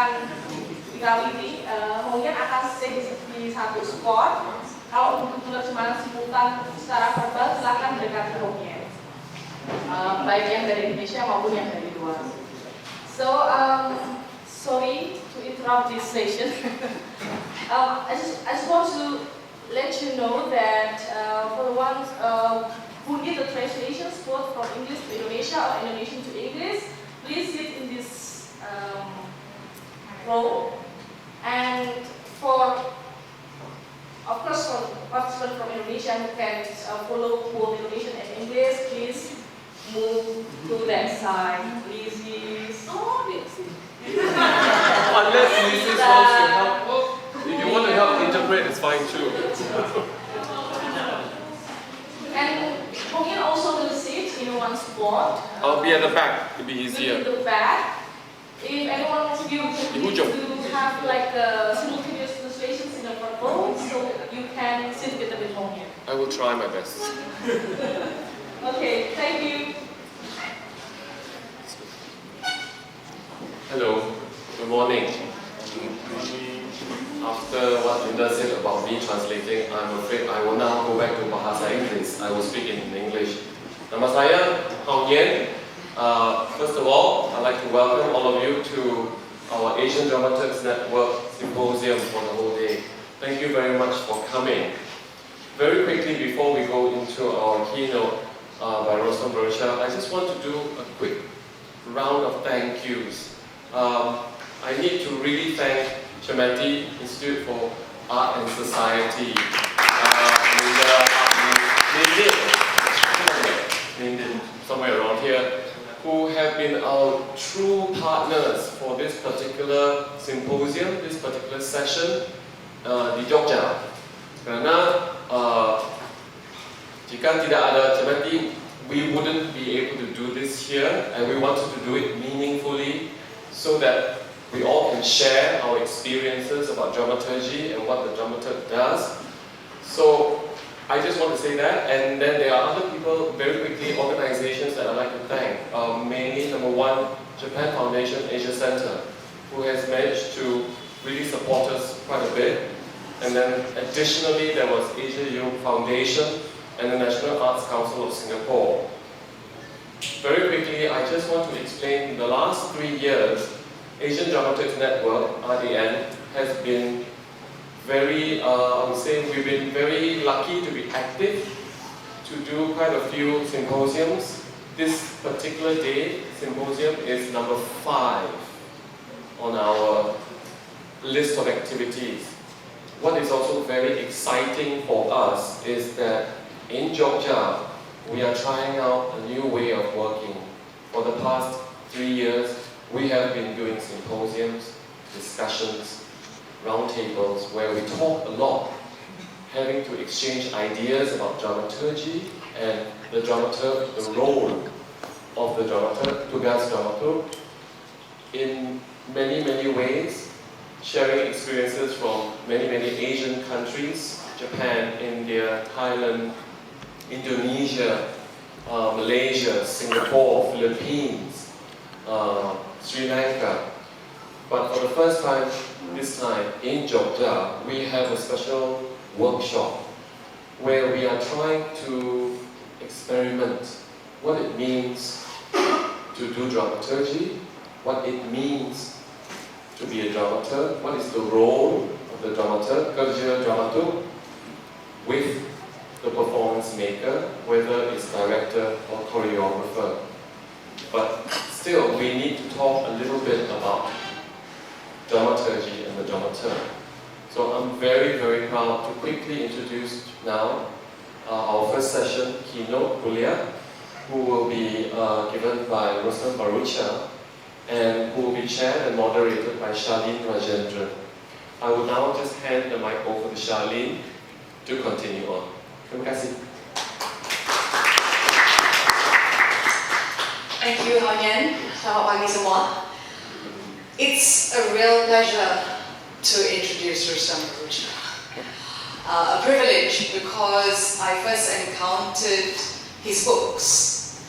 akan kali ini mungkin akan stay di satu spot. Kalau untuk penerjemahan simultan secara verbal silahkan dekati Hongyan, baik yang dari Indonesia maupun yang dari luar. So sorry to interrupt this session. I just want to let you know that for the ones who need the translations both from English to Indonesia or Indonesian to English, please sit in this row. And for, of course, for participants from Indonesia who can follow both Indonesian and English, please move to that side. Lizzie, unless Lizzie wants to help, if you want to help interpret, it's fine too. And Hongyan also will sit in one spot. I'll be at the back, it'll be easier. In the back. If anyone of you needs to have like simultaneous translations in a verbal, so you can sit together with Hongyan. I will try my best. Okay, thank you. Hello, good morning. After what Linda said about me translating, I'm afraid I will now go back to Bahasa Inggris. I will speak in English. Nama saya Hongyan. First of all, I'd like to welcome all of you to our Asian Dramaturgs Network Symposium for the whole day. Thank you very much for coming. Very quickly, before we go into our keynote by Rustom Barucha, I just want to do a quick round of thank yous. I need to really thank Cemeti Institute for Art and Society, somewhere around here, who have been our true partners for this particular symposium, this particular session di Jogja. Karena jika tidak ada Cemeti, we wouldn't be able to do this here, and we wanted to do it meaningfully so that we all can share our experiences about dramaturgy and what the dramaturg does. So I just want to say that, and then there are other people, very quickly, organizations that I'd like to thank. Mainly, number one, Japan Foundation Asia Center, who has managed to really support us quite a bit. And then additionally, there was Asia Europe Foundation and the National Arts Council of Singapore. Very quickly, I just want to explain the last 3 years, Asian Dramaturgs Network, ADN, has been very, I would say we've been very lucky to be active, to do quite a few symposiums. This particular day, symposium is number 5 on our list of activities. What is also very exciting for us is that in Jogja, we are trying out a new way of working. For the past 3 years, we have been doing symposiums, discussions, roundtables, where we talk a lot, having to exchange ideas about dramaturgy and the dramaturg, the role of the dramaturg, tugas dramaturg, in many, many ways, sharing experiences from many, many Asian countries, Japan, India, Thailand, Indonesia, Malaysia, Singapore, Philippines, Sri Lanka. But for the first time, this time in Jogja, we have a special workshop where we are trying to experiment what it means to do dramaturgy, what it means to be a dramaturg, what is the role of the dramaturg, kerja dramaturg, with the performance maker, whether it's director or choreographer. But still, we need to talk a little bit about dramaturgy and the dramaturg. So I'm very, very proud to quickly introduce now our first session, Keynote Kuliah, who will be given by Rustom Barucha and who will be chaired and moderated by CHARLENE Rajendran. I will now just hand the mic over to CHARLENE to continue on. Terima kasih. Thank you, Hongyan. Selamat pagi semua. It's a real pleasure to introduce Rustom Barucha. A privilege because I first encountered his books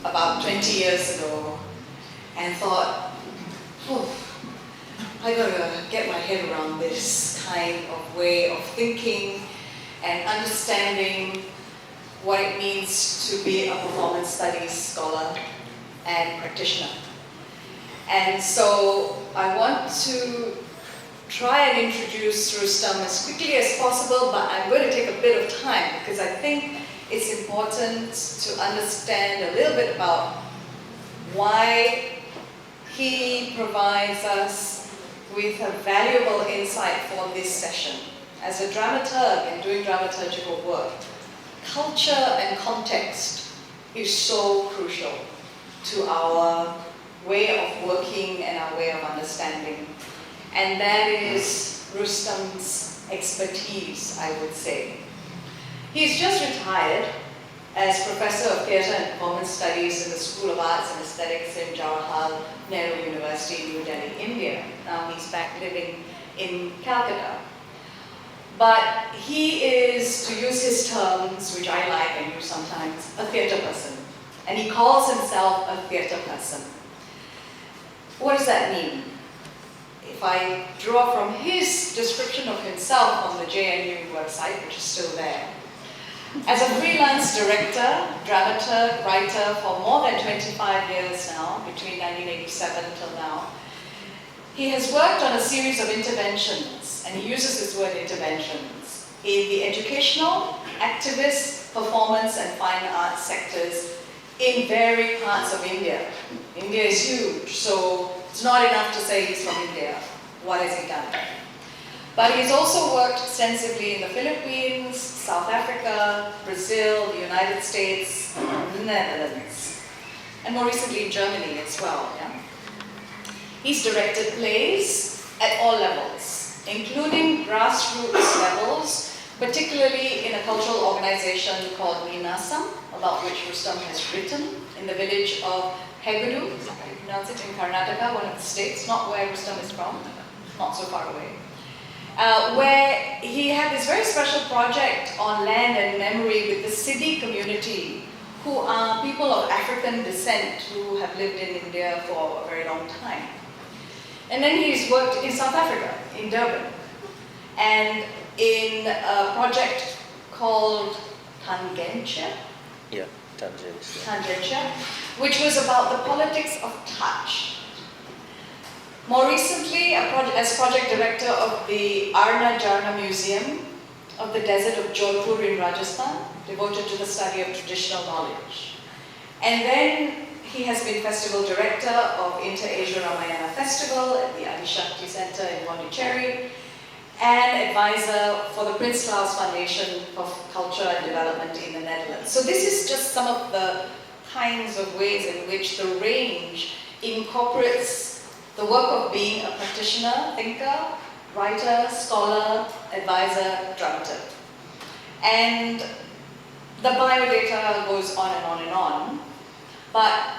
about 20 years ago and thought, I gotta get my head around this kind of way of thinking and understanding what it means to be a performance studies scholar and practitioner. And so I want to try and introduce Rustom as quickly as possible, but I'm going to take a bit of time because I think it's important to understand a little bit about why he provides us with a valuable insight for this session. As a dramaturg and doing dramaturgical work, culture and context is so crucial to our way of working and our way of understanding. And that is Rustom's expertise, I would say. He's just retired as Professor of Theatre and Performance Studies in the School of Arts and Aesthetics in Jawaharlal Nehru University, New Delhi, India. Now he's back living in Calcutta. But he is, to use his terms, which I like and use sometimes, a theatre person. And he calls himself a theatre person. What does that mean? If I draw from his description of himself on the JNU website, which is still there, as a freelance director, dramaturg, writer for more than 25 years now, between 1987 till now, he has worked on a series of interventions, and he uses this word interventions, in the educational, activist, performance and fine arts sectors in varied parts of India. India is huge, so it's not enough to say he's from India. What has he done? But he's also worked extensively in the Philippines, South Africa, Brazil, the United States, Netherlands, and more recently in Germany as well. Yeah? He's directed plays at all levels, including grassroots levels, particularly in a cultural organization called Minasam, about which Rustom has written, in the village of Hegudu, how you pronounce it, in Karnataka, one of the states, not where Rustom is from, not so far away. Where he had this very special project on land and memory with the Siddhi community, who are people of African descent who have lived in India for a very long time. And then he's worked in South Africa, in Durban, and in a project called Tangentia. Yeah, Tangentia. Tangentia, which was about the politics of touch. More recently, as project director of the Arna Jarna Museum of the desert of Jodhpur in Rajasthan, devoted to the study of traditional knowledge. And then he has been festival director of Inter-Asia Ramayana Festival at the Adi Shakti Center in Pondicherry, and advisor for the Prince Claus Foundation for Culture and Development in the Netherlands. So this is just some of the kinds of ways in which the range incorporates the work of being a practitioner, thinker, writer, scholar, advisor, dramaturg. And the biodata goes on and on and on. But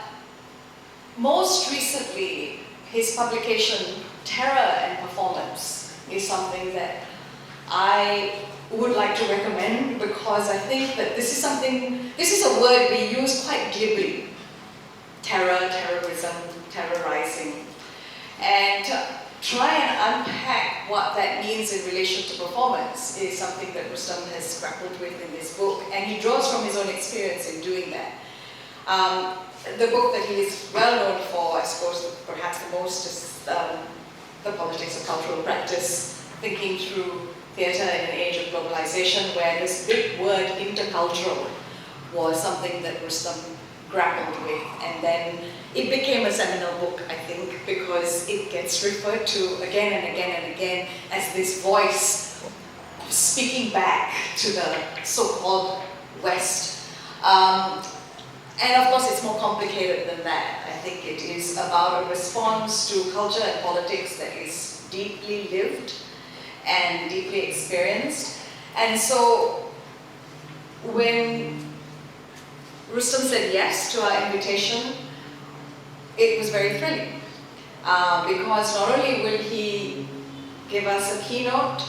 most recently, his publication, Terror and Performance, is something that I would like to recommend because I think that this is a word we use quite glibly. Terror, terrorism, terrorizing. And to try and unpack what that means in relation to performance is something that Rustom has grappled with in this book, and he draws from his own experience in doing that. The book that he is well known for, I suppose perhaps the most, is The Politics of Cultural Practice, thinking through theatre in an age of globalization, where this big word intercultural was something that Rustom grappled with, and then it became a seminal book, I think, because it gets referred to again and again and again as this voice speaking back to the so-called West. And of course, it's more complicated than that. I think it is about a response to culture and politics that is deeply lived and deeply experienced. And so, when Rustom said yes to our invitation, it was very thrilling. Because not only will he give us a keynote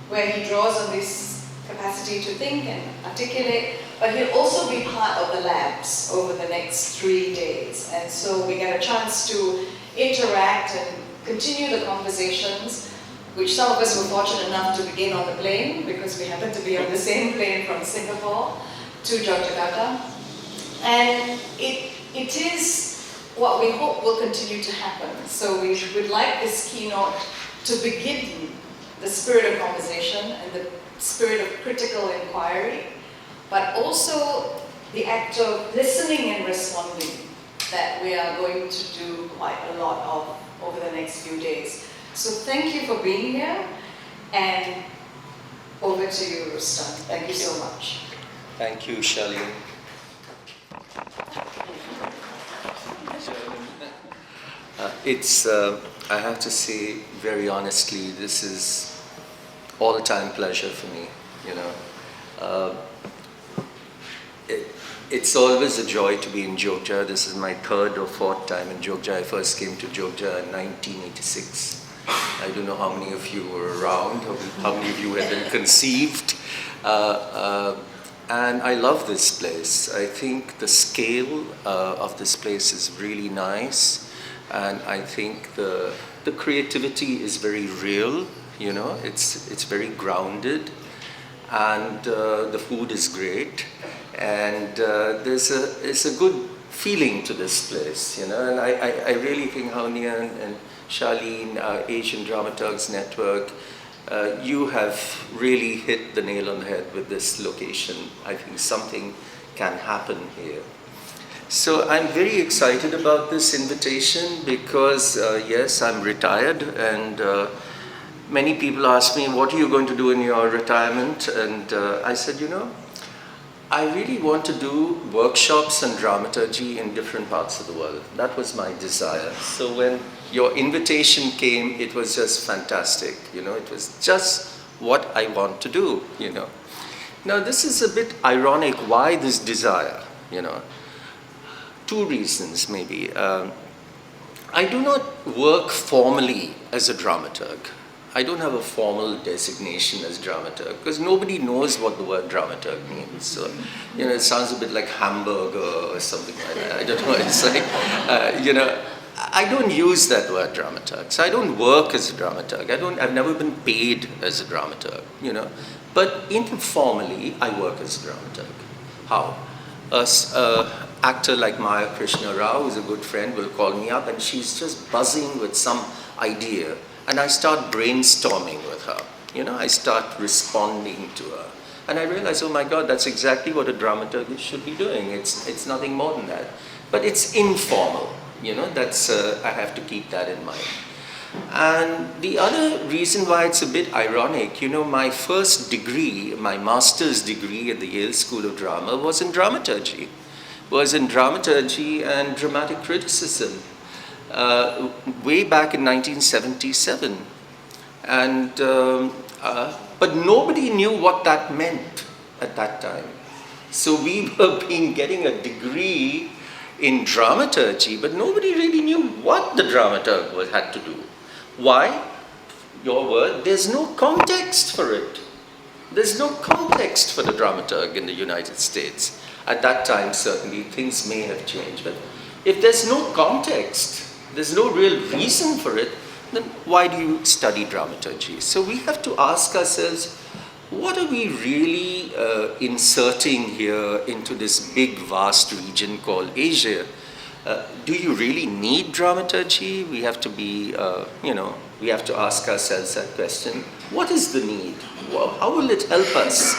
where he draws on this capacity to think and articulate, but he'll also be part of the labs over the next 3 days. And so we get a chance to interact and continue the conversations, which some of us were fortunate enough to begin on the plane, because we happened to be on the same plane from Singapore to Yogyakarta. And it is what we hope will continue to happen. So we would like this keynote to begin the spirit of conversation and the spirit of critical inquiry, but also the act of listening and responding that we are going to do quite a lot of over the next few days. So thank you for being here, and over to you, Rustom. Thank you so much. Thank you, Charlene. I have to say very honestly, this is all-time pleasure for me, you know. It's always a joy to be in Jogja. This is my third or fourth time in Jogja. I first came to Jogja in 1986. I don't know how many of you were around, or how many of you had been conceived. And I love this place. I think the scale of this place is really nice. And I think the creativity is very real, you know. It's very grounded. And the food is great. And it's a good feeling to this place, you know. And I really think Haunia and Charlene, Asian Dramaturgs Network, you have really hit the nail on the head with this location. I think something can happen here. So I'm very excited about this invitation because, yes, I'm retired, and many people ask me, what are you going to do in your retirement? And I said, you know, I really want to do workshops and dramaturgy in different parts of the world. That was my desire. So when your invitation came, it was just fantastic. You know, it was just what I want to do, you know. Now, this is a bit ironic. Why this desire, you know? Two reasons, maybe. I do not work formally as a dramaturg. I don't have a formal designation as dramaturg, because nobody knows what the word dramaturg means. So, you know, it sounds a bit like hamburger or something like that. I don't know. It's like, you know, I don't use that word dramaturg. So I don't work as a dramaturg. I've never been paid as a dramaturg, you know. But informally, I work as a dramaturg. How? An actor like Maya Krishna Rao, who's a good friend, will call me up, and she's just buzzing with some idea. And I start brainstorming with her. You know, I start responding to her. And I realize, oh my God, that's exactly what a dramaturg should be doing. It's nothing more than that. But it's informal. You know, that's, I have to keep that in mind. And the other reason why it's a bit ironic, you know, my first degree, my master's degree at the Yale School of Drama was in dramaturgy. And dramatic criticism. Way back in 1977, and but nobody knew what that meant at that time. So we were getting a degree in dramaturgy, but nobody really knew what the dramaturg had to do. Why? Your word, there's no context for it. There's no context for the dramaturg in the United States. At that time, certainly, things may have changed, but if there's no context, there's no real reason for it, then why do you study dramaturgy? So we have to ask ourselves, what are we really inserting here into this big, vast region called Asia? Do you really need dramaturgy? We have to be, you know, we have to ask ourselves that question. What is the need? Well, how will it help us?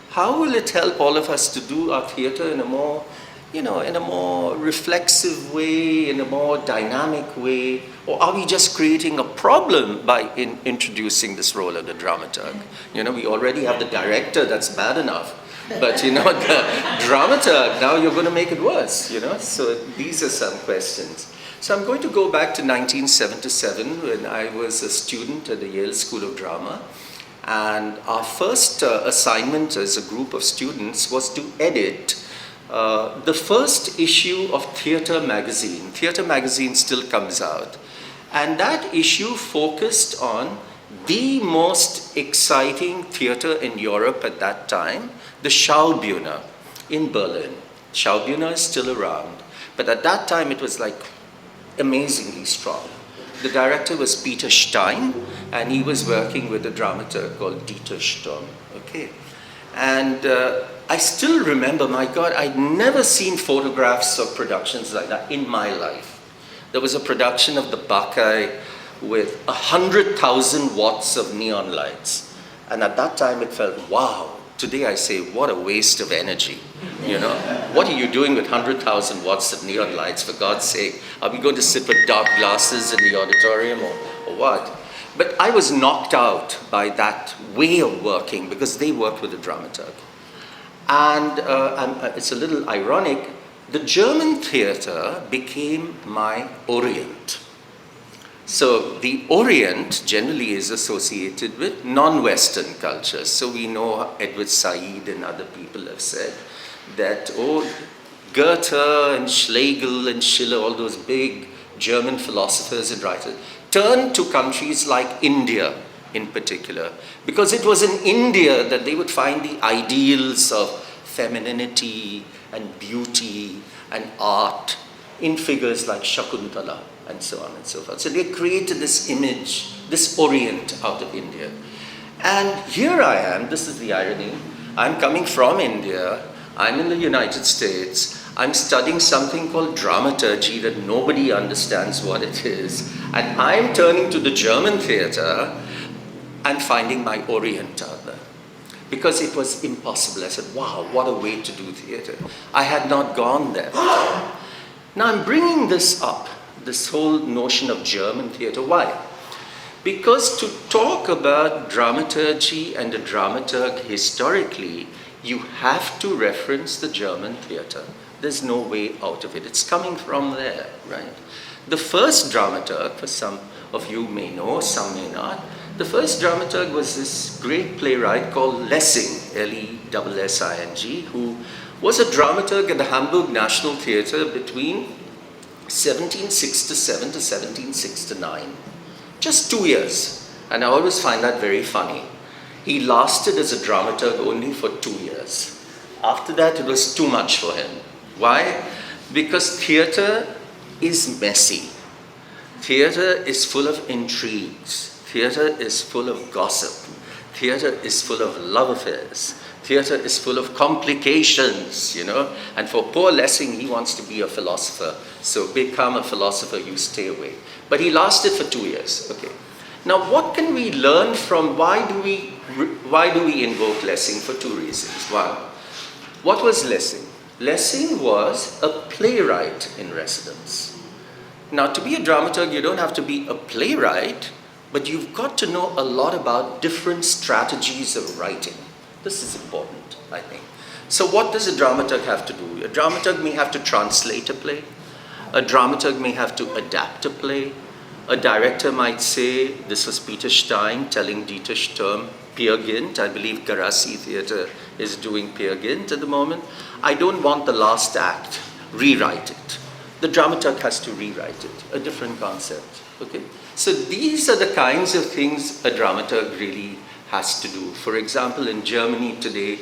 How will it help all of us to do our theater in a more, you know, in a more reflexive way, in a more dynamic way? Or are we just creating a problem by introducing this role of the dramaturg? You know, we already have the director, that's bad enough. But, you know, the dramaturg, now you're going to make it worse, you know? So these are some questions. So I'm going to go back to 1977 when I was a student at the Yale School of Drama. And our first assignment as a group of students was to edit the first issue of Theatre magazine. Theatre magazine still comes out. And that issue focused on the most exciting theatre in Europe at that time, the Schaubühne in Berlin. Schaubühne is still around. But at that time it was like amazingly strong. The director was Peter Stein, and he was working with a dramaturg called Dieter Sturm. Okay, and I still remember, my God, I'd never seen photographs of productions like that in my life. There was a production of the Bacchae with 100,000 watts of neon lights. And at that time it felt, wow. Today I say, what a waste of energy. You know, what are you doing with 100,000 watts of neon lights, for God's sake? Are we going to sit with dark glasses in the auditorium or what? But I was knocked out by that way of working because they worked with a dramaturg. And it's a little ironic, the German theater became my Orient. So the Orient generally is associated with non-Western cultures. So we know Edward Said and other people have said that, oh, Goethe and Schlegel and Schiller, all those big German philosophers and writers, turned to countries like India in particular, because it was in India that they would find the ideals of femininity and beauty and art in figures like Shakuntala and so on and so forth. So they created this image, this Orient out of India. And here I am, this is the irony, I'm coming from India, I'm in the United States, I'm studying something called dramaturgy that nobody understands what it is, and I'm turning to the German theater and finding my Orient out there. Because it was impossible. I said, wow, what a way to do theater. I had not gone there before. Now I'm bringing this up, this whole notion of German theater. Why? Because to talk about dramaturgy and a dramaturg historically, you have to reference the German theater. There's no way out of it. It's coming from there, right? The first dramaturg, for some of you may know, some may not, the first dramaturg was this great playwright called Lessing, L-E-S-S-I-N-G, who was a dramaturg at the Hamburg National Theatre between 1767 to 1769. Just 2 years. And I always find that very funny. He lasted as a dramaturg only for 2 years. After that, it was too much for him. Why? Because theatre is messy. Theatre is full of intrigues. Theatre is full of gossip. Theatre is full of love affairs. Theatre is full of complications, you know. And for poor Lessing, he wants to be a philosopher. So become a philosopher, you stay away. But he lasted for 2 years, okay. Now what can we learn from, why do we invoke Lessing? For two reasons. One, what was Lessing? Lessing was a playwright in residence. Now to be a dramaturg, you don't have to be a playwright, but you've got to know a lot about different strategies of writing. This is important, I think. So what does a dramaturg have to do? A dramaturg may have to translate a play. A dramaturg may have to adapt a play. A director might say, this was Peter Stein telling Dieter Sturm, Peer Gynt, I believe Garasi Theatre is doing Peer Gynt at the moment. I don't want the last act, rewrite it. The dramaturg has to rewrite it, a different concept, okay? So these are the kinds of things a dramaturg really has to do. For example, in Germany today,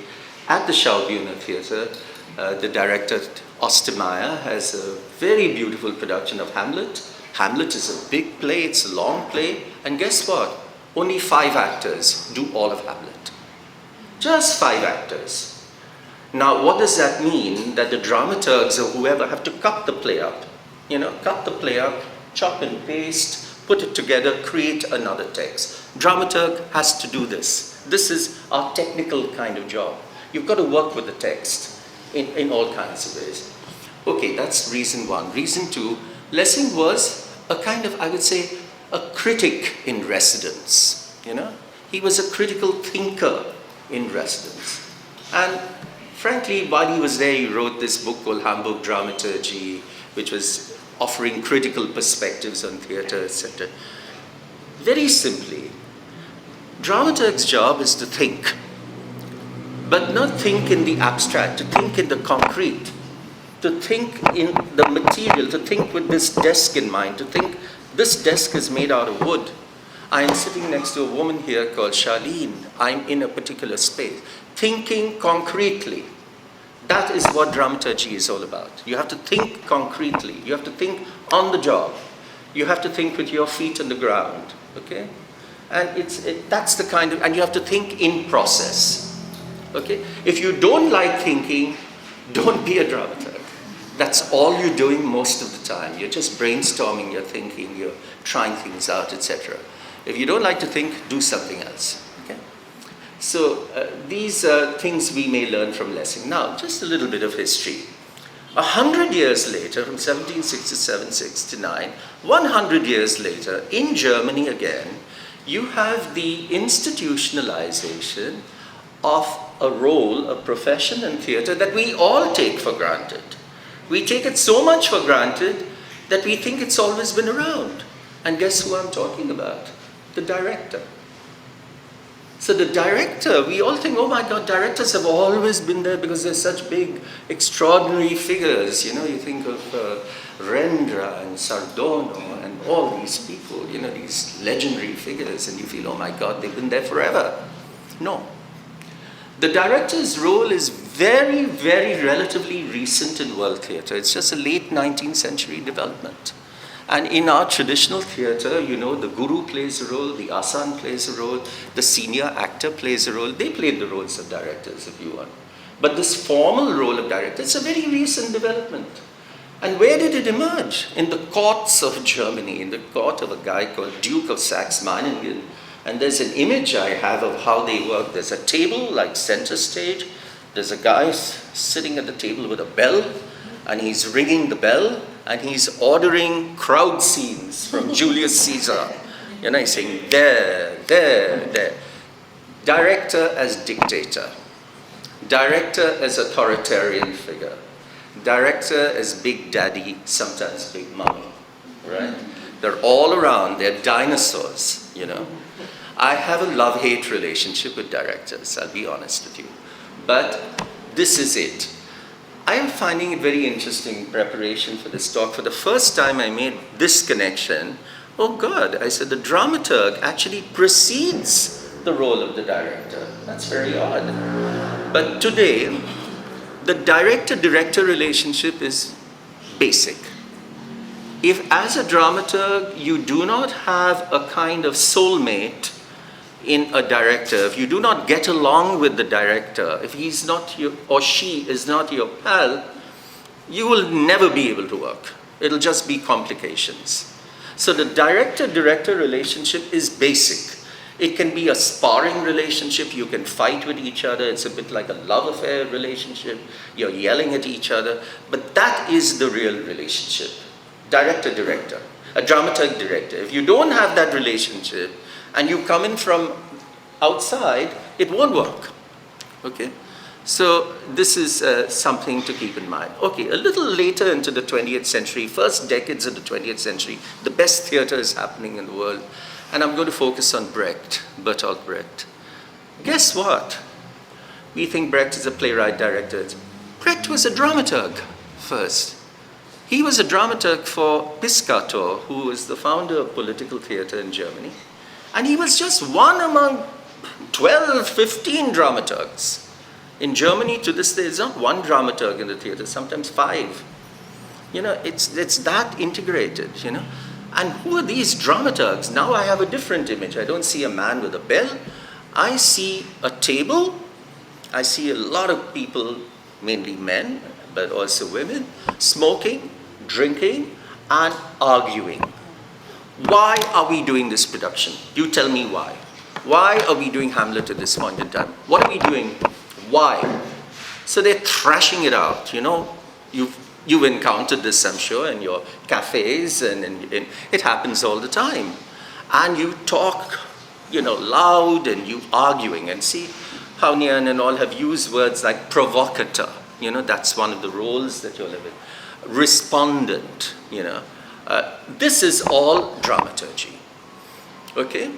at the Schaubühne Theatre, the director Ostermeyer has a very beautiful production of Hamlet. Hamlet is a big play, it's a long play, and guess what? Only 5 actors do all of Hamlet. Just 5 actors. Now, what does that mean? That the dramaturgs or whoever have to cut the play up. You know, cut the play up, chop and paste, put it together, create another text. Dramaturg has to do this. This is our technical kind of job. You've got to work with the text in all kinds of ways. Okay, that's reason one. Reason two, Lessing was a kind of, I would say, a critic in residence. You know, he was a critical thinker in residence. And frankly, while he was there, he wrote this book called Hamburg Dramaturgy, which was offering critical perspectives on theatre, etc. Very simply, dramaturg's job is to think, but not think in the abstract, to think in the concrete, to think in the material, to think with this desk in mind, to think this desk is made out of wood. I am sitting next to a woman here called Charlene. I'm in a particular space. Thinking concretely. That is what dramaturgy is all about. You have to think concretely. You have to think on the job. You have to think with your feet on the ground, okay? And that's the kind of, and you have to think in process, okay? If you don't like thinking, don't be a dramaturg. That's all you're doing most of the time. You're just brainstorming, you're thinking, you're trying things out, etc. If you don't like to think, do something else, okay? So these are things we may learn from Lessing. Now, just a little bit of history. 100 years later, from 1767-69, 100 years later, in Germany again, you have the institutionalization of a role, a profession in theater that we all take for granted. We take it so much for granted that we think it's always been around. And guess who I'm talking about? The director. So the director, we all think, oh my God, directors have always been there because they're such big, extraordinary figures. You know, you think of Rendra and Sardono and all these people, you know, these legendary figures, and you feel, oh my God, they've been there forever. No. The director's role is very, very relatively recent in world theater. It's just a late 19th century development. And in our traditional theater, you know, the guru plays a role, the asan plays a role, the senior actor plays a role. They played the roles of directors, if you want. But this formal role of director, it's a very recent development. And where did it emerge? In the courts of Germany, in the court of a guy called Duke of Saxe-Meiningen. And there's an image I have of how they work. There's a table, like center stage. There's a guy sitting at the table with a bell, and he's ringing the bell, and he's ordering crowd scenes from Julius Caesar. You know, he's saying, there, there, there. Director as dictator. Director as authoritarian figure. Director as big daddy, sometimes big mommy, right? They're all around, they're dinosaurs, you know. I have a love-hate relationship with directors, I'll be honest with you. But this is it. I am finding it very interesting in preparation for this talk. For the first time I made this connection. Oh God, I said the dramaturg actually precedes the role of the director. That's very odd. But today, the director-director relationship is basic. If as a dramaturg you do not have a kind of soulmate in a director, if you do not get along with the director, if he's not your, or she is not your pal, you will never be able to work. It'll just be complications. So the director-director relationship is basic. It can be a sparring relationship, you can fight with each other, it's a bit like a love affair relationship, you're yelling at each other, but that is the real relationship. Director-director, a dramaturg-director. If you don't have that relationship, and you come in from outside, it won't work, okay? So this is something to keep in mind. Okay, a little later into the 20th century, first decades of the 20th century, the best theater is happening in the world, and I'm going to focus on Brecht, Bertolt Brecht. Guess what? We think Brecht is a playwright director. Brecht was a dramaturg first. He was a dramaturg for Piscator, who was the founder of political theater in Germany. And he was just one among 12, 15 dramaturgs. In Germany, to this day, there's not one dramaturg in the theater, sometimes 5. You know, it's that integrated, you know. And who are these dramaturgs? Now I have a different image. I don't see a man with a bell. I see a table. I see a lot of people, mainly men, but also women, smoking, drinking, and arguing. Why are we doing this production? You tell me why. Why are we doing Hamlet at this point in time? What are we doing? Why? So they're thrashing it out, you know. You've encountered this, I'm sure, in your cafes, and it happens all the time. And you talk, you know, loud, and you arguing, and see how Nian and all have used words like provocateur. You know, that's one of the roles that you're living. Respondent, you know. This is all dramaturgy, okay?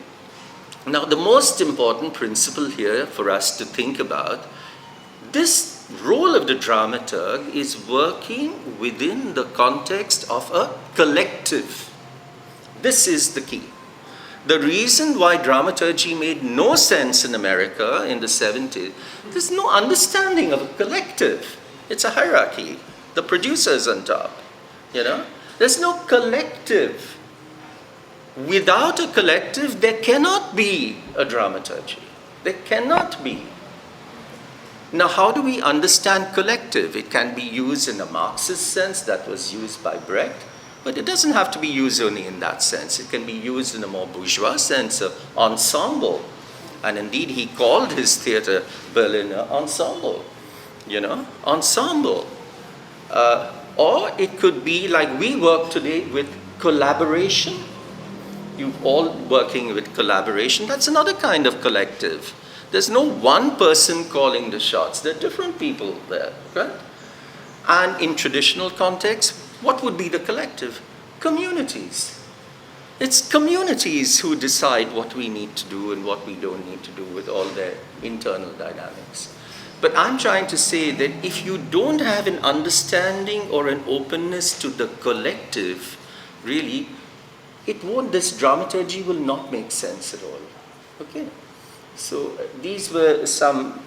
Now, the most important principle here for us to think about, this role of the dramaturg is working within the context of a collective. This is the key. The reason why dramaturgy made no sense in America in the 70s, there's no understanding of a collective. It's a hierarchy. The producer's on top, you know? There's no collective Without a collective, there cannot be a dramaturgy. There cannot be. Now, how do we understand collective? It can be used in a Marxist sense, that was used by Brecht, but it doesn't have to be used only in that sense. It can be used in a more bourgeois sense of ensemble. And indeed, he called his theater Berliner ensemble, you know, ensemble. Or it could be like we work today with collaboration. You all working with collaboration, that's another kind of collective. There's no one person calling the shots. There are different people there, right? And in traditional context, what would be the collective? Communities. It's communities who decide what we need to do and what we don't need to do with all their internal dynamics. But I'm trying to say that if you don't have an understanding or an openness to the collective, really, this dramaturgy will not make sense at all. Okay? So these were some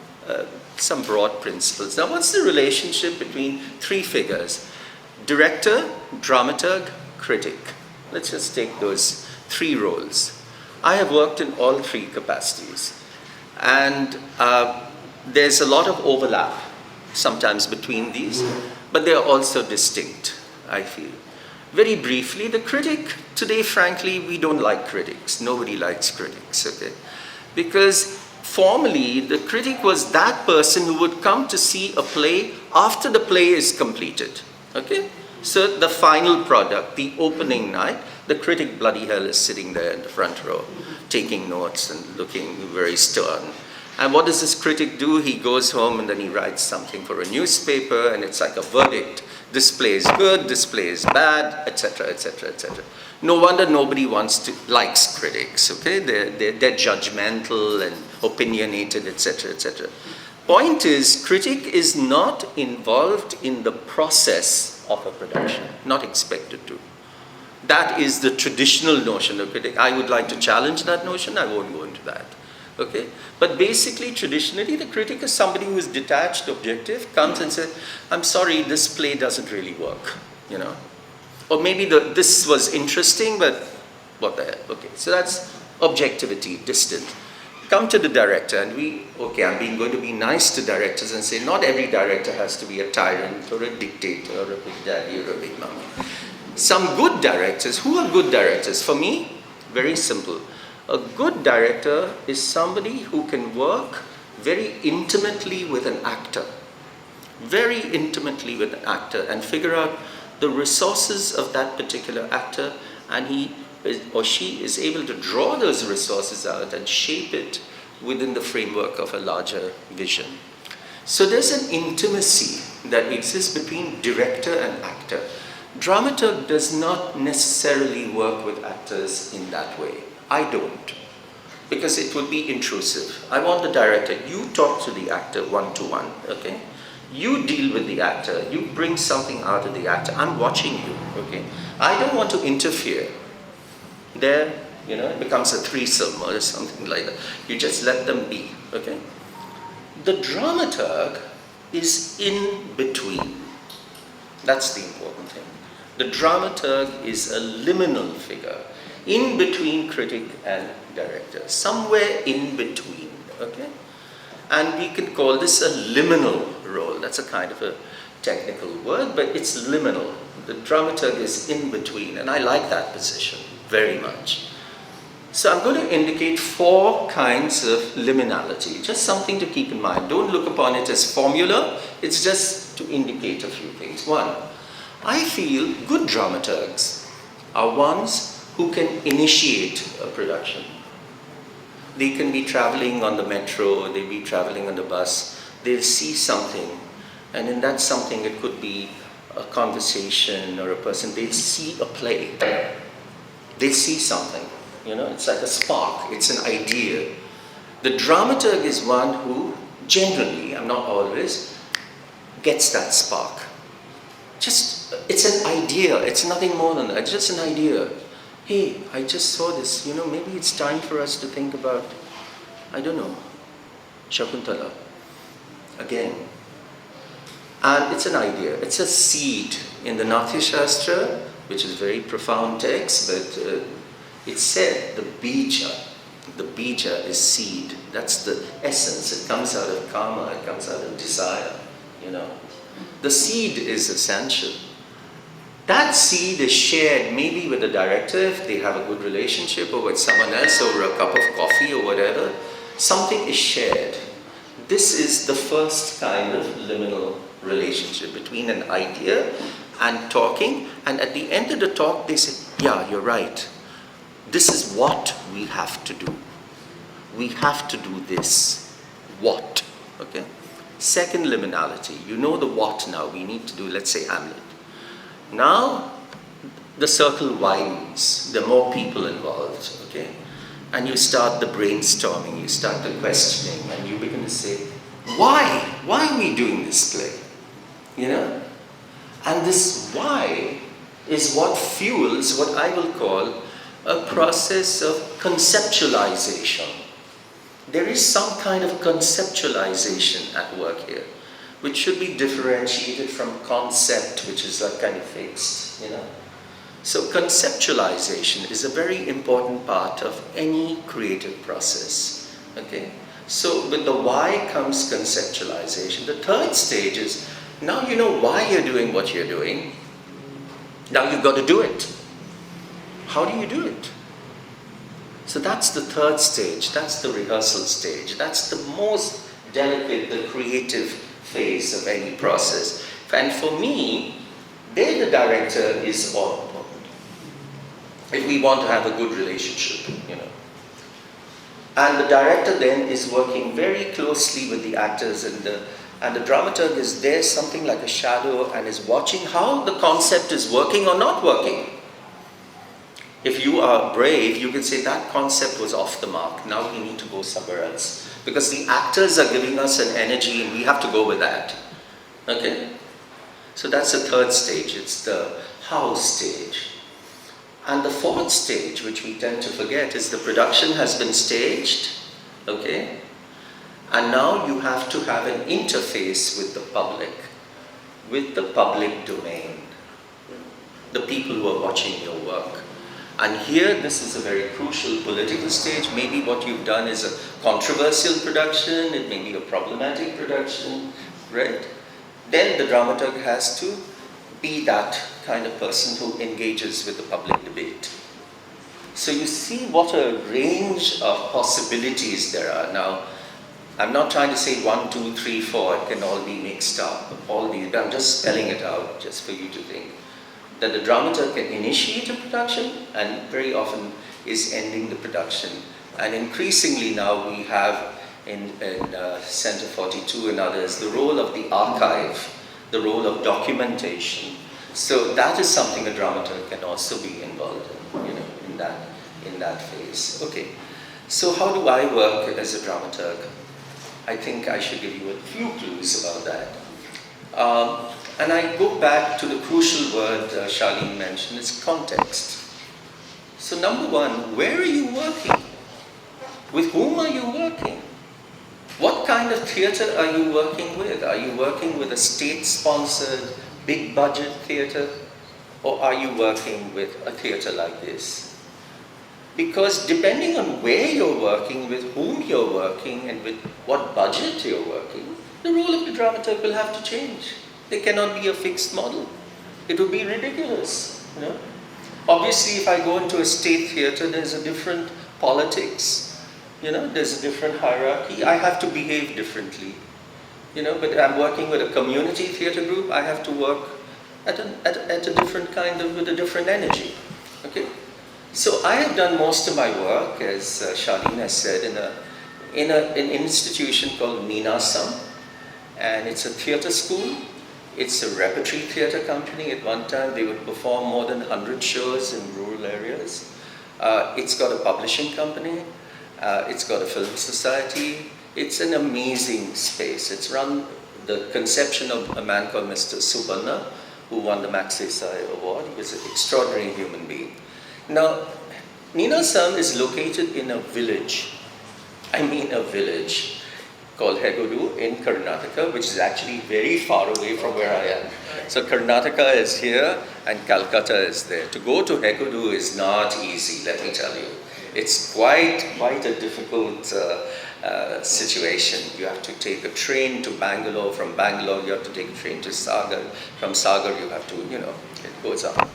broad principles. Now, what's the relationship between three figures? Director, dramaturg, critic. Let's just take those three roles. I have worked in all three capacities. And there's a lot of overlap sometimes between these, but they are also distinct, I feel. Very briefly, the critic, today, frankly, we don't like critics. Nobody likes critics, okay? Because formerly, the critic was that person who would come to see a play after the play is completed, okay? So the final product, the opening night, the critic, bloody hell, is sitting there in the front row, taking notes and looking very stern. And what does this critic do? He goes home and then he writes something for a newspaper, and it's like a verdict. This play is good, this play is bad, etc., etc., etc. No wonder nobody likes critics, okay? They're judgmental and opinionated, etc., etc. Point is, critic is not involved in the process of a production, not expected to. That is the traditional notion of critic. I would like to challenge that notion. I won't go into that. Okay? But basically, traditionally, the critic is somebody who is detached, objective, comes and says, I'm sorry, this play doesn't really work, you know. Or maybe this was interesting, but what the hell? Okay, so that's objectivity, distant. Come to the director, and I'm going to be nice to directors and say, not every director has to be a tyrant or a dictator or a big daddy or a big mommy. Some good directors, who are good directors? For me, very simple. A good director is somebody who can work very intimately with an actor, very intimately with an actor, and figure out the resources of that particular actor, and he or she is able to draw those resources out and shape it within the framework of a larger vision. So there's an intimacy that exists between director and actor. Dramaturg does not necessarily work with actors in that way. I don't, because it would be intrusive. I want the director, you talk to the actor one-to-one, okay? You deal with the actor, you bring something out of the actor, I'm watching you, okay? I don't want to interfere. There, you know, it becomes a threesome or something like that. You just let them be, okay? The dramaturg is in between. That's the important thing. The dramaturg is a liminal figure, in between critic and director, somewhere in between, okay? And we can call this a liminal role. That's a kind of a technical word, but it's liminal. The dramaturg is in between, and I like that position very much. So I'm going to indicate 4 kinds of liminality, just something to keep in mind. Don't look upon it as formula, it's just to indicate a few things. 1, I feel good dramaturgs are ones who can initiate a production. They can be traveling on the metro, they'll be traveling on the bus, they'll see something, and in that something it could be a conversation or a person, they'll see a play. They see something, you know, it's like a spark, it's an idea. The dramaturg is one who generally, I'm not always, gets that spark. It's an idea, it's nothing more than that, it's just an idea. Hey, I just saw this, you know, maybe it's time for us to think about, I don't know, Shakuntala again. And it's an idea, it's a seed in the Natya Shastra, which is a very profound text, but It said the bija is seed. That's the essence. It comes out of karma, it comes out of desire, you know. The seed is essential. That seed is shared maybe with the director if they have a good relationship, or with someone else over a cup of coffee or whatever. Something is shared. This is the first kind of liminal relationship between an idea and talking, and at the end of the talk they say, yeah, you're right. This is what we have to do. We have to do this. What? Okay? Second liminality. You know the what now. We need to do, let's say, Hamlet. Now, the circle widens. There are more people involved, okay? And you start the brainstorming, you start the questioning, and you begin to say, why? Why are we doing this play? You know? And this why is what fuels what I will call a process of conceptualization. There is some kind of conceptualization at work here, which should be differentiated from concept, which is like kind of fixed, you know. So conceptualization is a very important part of any creative process, okay. So with the why comes conceptualization. The third stage is, now you know why you're doing what you're doing, now you've got to do it. How do you do it? So that's the third stage, that's the rehearsal stage, that's the most delicate, the creative phase of any process. And for me, there the director is all important. If we want to have a good relationship, you know. And the director then is working very closely with the actors, and the dramaturg is there, something like a shadow, and is watching how the concept is working or not working. If you are brave, you can say that concept was off the mark, now we need to go somewhere else. Because the actors are giving us an energy and we have to go with that. Okay? So that's the third stage, it's the how stage. And the fourth stage, which we tend to forget, is the production has been staged, okay? And now you have to have an interface with the public domain, the people who are watching your work. And here, this is a very crucial political stage. Maybe what you've done is a controversial production, it may be a problematic production, right? Then the dramaturg has to be that kind of person who engages with the public debate. So you see what a range of possibilities there are. Now, I'm not trying to say 1, 2, 3, 4, it can all be mixed up, all these, I'm just spelling it out just for you to think. That the dramaturg can initiate a production and very often is ending the production. And increasingly now we have in Center 42 and others, the role of the archive, the role of documentation. So that is something a dramaturg can also be involved in, you know, in that phase. Okay, so how do I work as a dramaturg? I think I should give you a few clues about that. And I go back to the crucial word Charlene mentioned, it's context. So number one, where are you working? With whom are you working? What kind of theatre are you working with? Are you working with a state-sponsored, big-budget theatre? Or are you working with a theatre like this? Because depending on where you're working, with whom you're working, and with what budget you're working, the role of the dramaturg will have to change. There cannot be a fixed model. It would be ridiculous. You know? Obviously, if I go into a state theatre, there's a different politics. You know, there's a different hierarchy. I have to behave differently. You know, but I'm working with a community theatre group. I have to work at a different kind of, with a different energy. Okay. So I have done most of my work, as Charlene has said, in an institution called Ninasam, and it's a theatre school. It's a repertory theatre company. At one time, they would perform more than 100 shows in rural areas. It's got a publishing company. It's got a film society. It's an amazing space. It's run, the conception of a man called Mr. Subanna, who won the Magsaysay Award. He was an extraordinary human being. Now, Ninasam is located in a village. I mean a village. called Hegodu in Karnataka, which is actually very far away from where I am. So Karnataka is here and Calcutta is there. To go to Hegodu is not easy, let me tell you. It's quite a difficult situation. You have to take a train to Bangalore. From Bangalore, you have to take a train to Sagar. From Sagar, you have to, it goes on.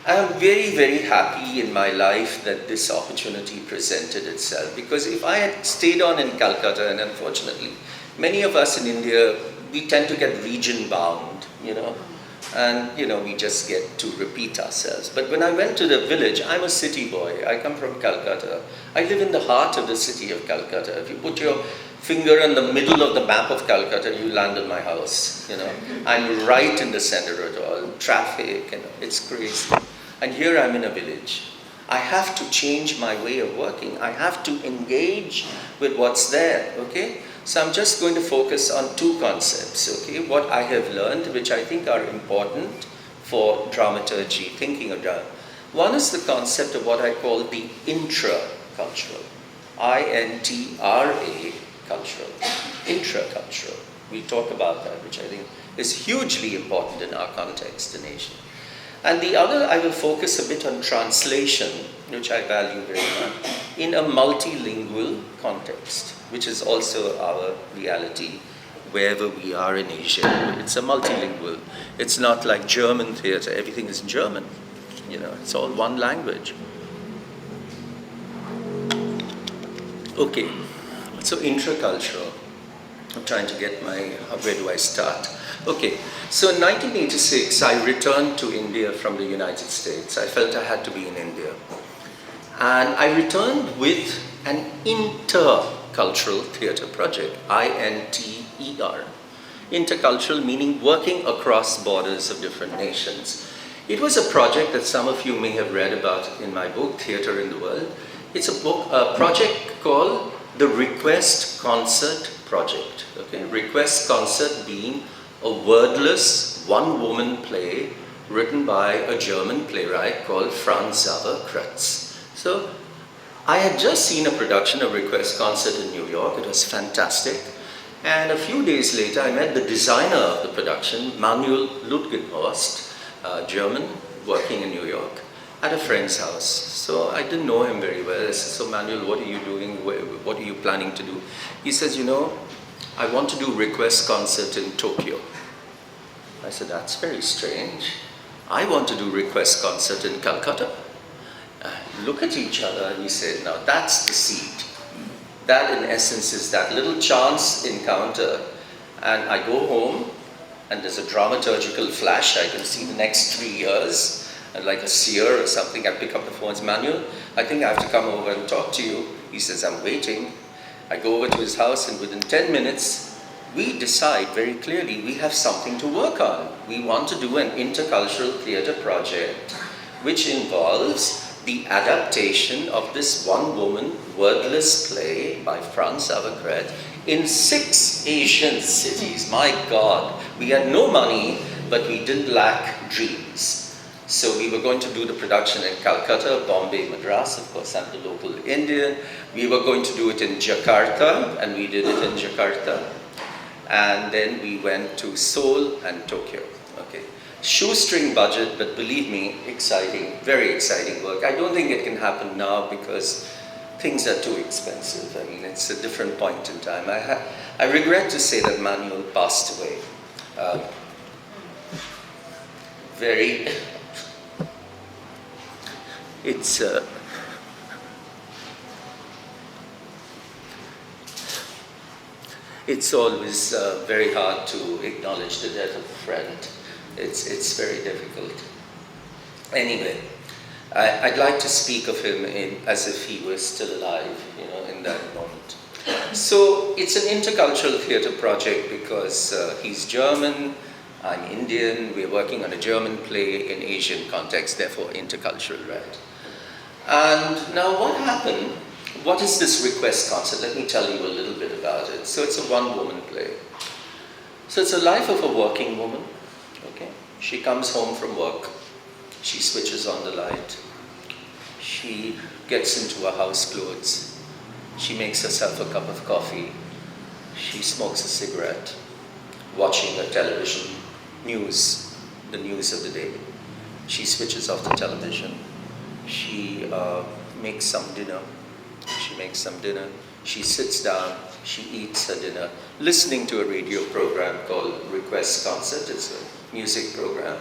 I am very, very happy in my life that this opportunity presented itself, because if I had stayed on in Calcutta, and unfortunately, many of us in India, we tend to get region bound, and we just get to repeat ourselves. But when I went to the village, I'm a city boy. I come from Calcutta. I live in the heart of the city of Calcutta. If you put your finger in the middle of the map of Calcutta, you land in my house. I'm right in the center of it all. Traffic, it's crazy. And here I'm in a village. I have to change my way of working. I have to engage with what's there, okay? So I'm just going to focus on two concepts, okay? What I have learned, which I think are important for dramaturgy, thinking of drama. One is the concept of what I call the intra-cultural. I-N-T-R-A, cultural. Intra-cultural. We talk about that, which I think is hugely important in our context in Asia. And the other, I will focus a bit on translation, which I value very much, in a multilingual context, which is also our reality wherever we are in Asia. It's a multilingual. It's not like German theater, everything is German. It's all one language. Okay, so intercultural. I'm trying to get where do I start? Okay, so in 1986, I returned to India from the United States. I felt I had to be in India. And I returned with an intercultural theatre project, I-N-T-E-R. Intercultural meaning working across borders of different nations. It was a project that some of you may have read about in my book, Theatre in the World. It's a project called the Request Concert Project. Okay? Request Concert being a wordless, one-woman play written by a German playwright called Franz Xaver Kreutz. So, I had just seen a production of Request Concert in New York. It was fantastic. And a few days later, I met the designer of the production, Manuel Ludgenhorst, German, working in New York, at a friend's house. So I didn't know him very well. I said, so Manuel, what are you doing? What are you planning to do? He says, I want to do Request Concert in Tokyo. I said, that's very strange. I want to do Request Concert in Calcutta. Look at each other, and he said, now that's the seed. That in essence is that little chance encounter. And I go home, and there's a dramaturgical flash. I can see the next 3 years, and like a seer or something. I pick up the phone, Manuel, I think I have to come over and talk to you. He says, I'm waiting. I go over to his house, and within 10 minutes, we decide very clearly we have something to work on. We want to do an intercultural theatre project, which involves the adaptation of this one-woman wordless play by Franz Xaver Kreutz in 6 Asian cities. My God, we had no money, but we didn't lack dreams. So we were going to do the production in Calcutta, Bombay, Madras. Of course, I'm the local Indian. We were going to do it in Jakarta, and we did it in Jakarta. And then we went to Seoul and Tokyo. Okay, shoestring budget, but believe me, exciting, very exciting work. I don't think it can happen now because things are too expensive. I mean, it's a different point in time. I regret to say that Manuel passed away. It's always very hard to acknowledge the death of a friend. It's very difficult. Anyway, I'd like to speak of him as if he was still alive, in that moment. So it's an intercultural theatre project because he's German, I'm Indian, we're working on a German play in Asian context, therefore intercultural, right? And now what happened? What is this Request Concert? Let me tell you a little bit about it. So it's a one-woman play. So it's a life of a working woman. Okay, she comes home from work. She switches on the light. She gets into her house clothes. She makes herself a cup of coffee. She smokes a cigarette, watching a television news, the news of the day. She switches off the television. She makes some dinner. She sits down. She eats her dinner, listening to a radio program called Request Concert. It's a music program.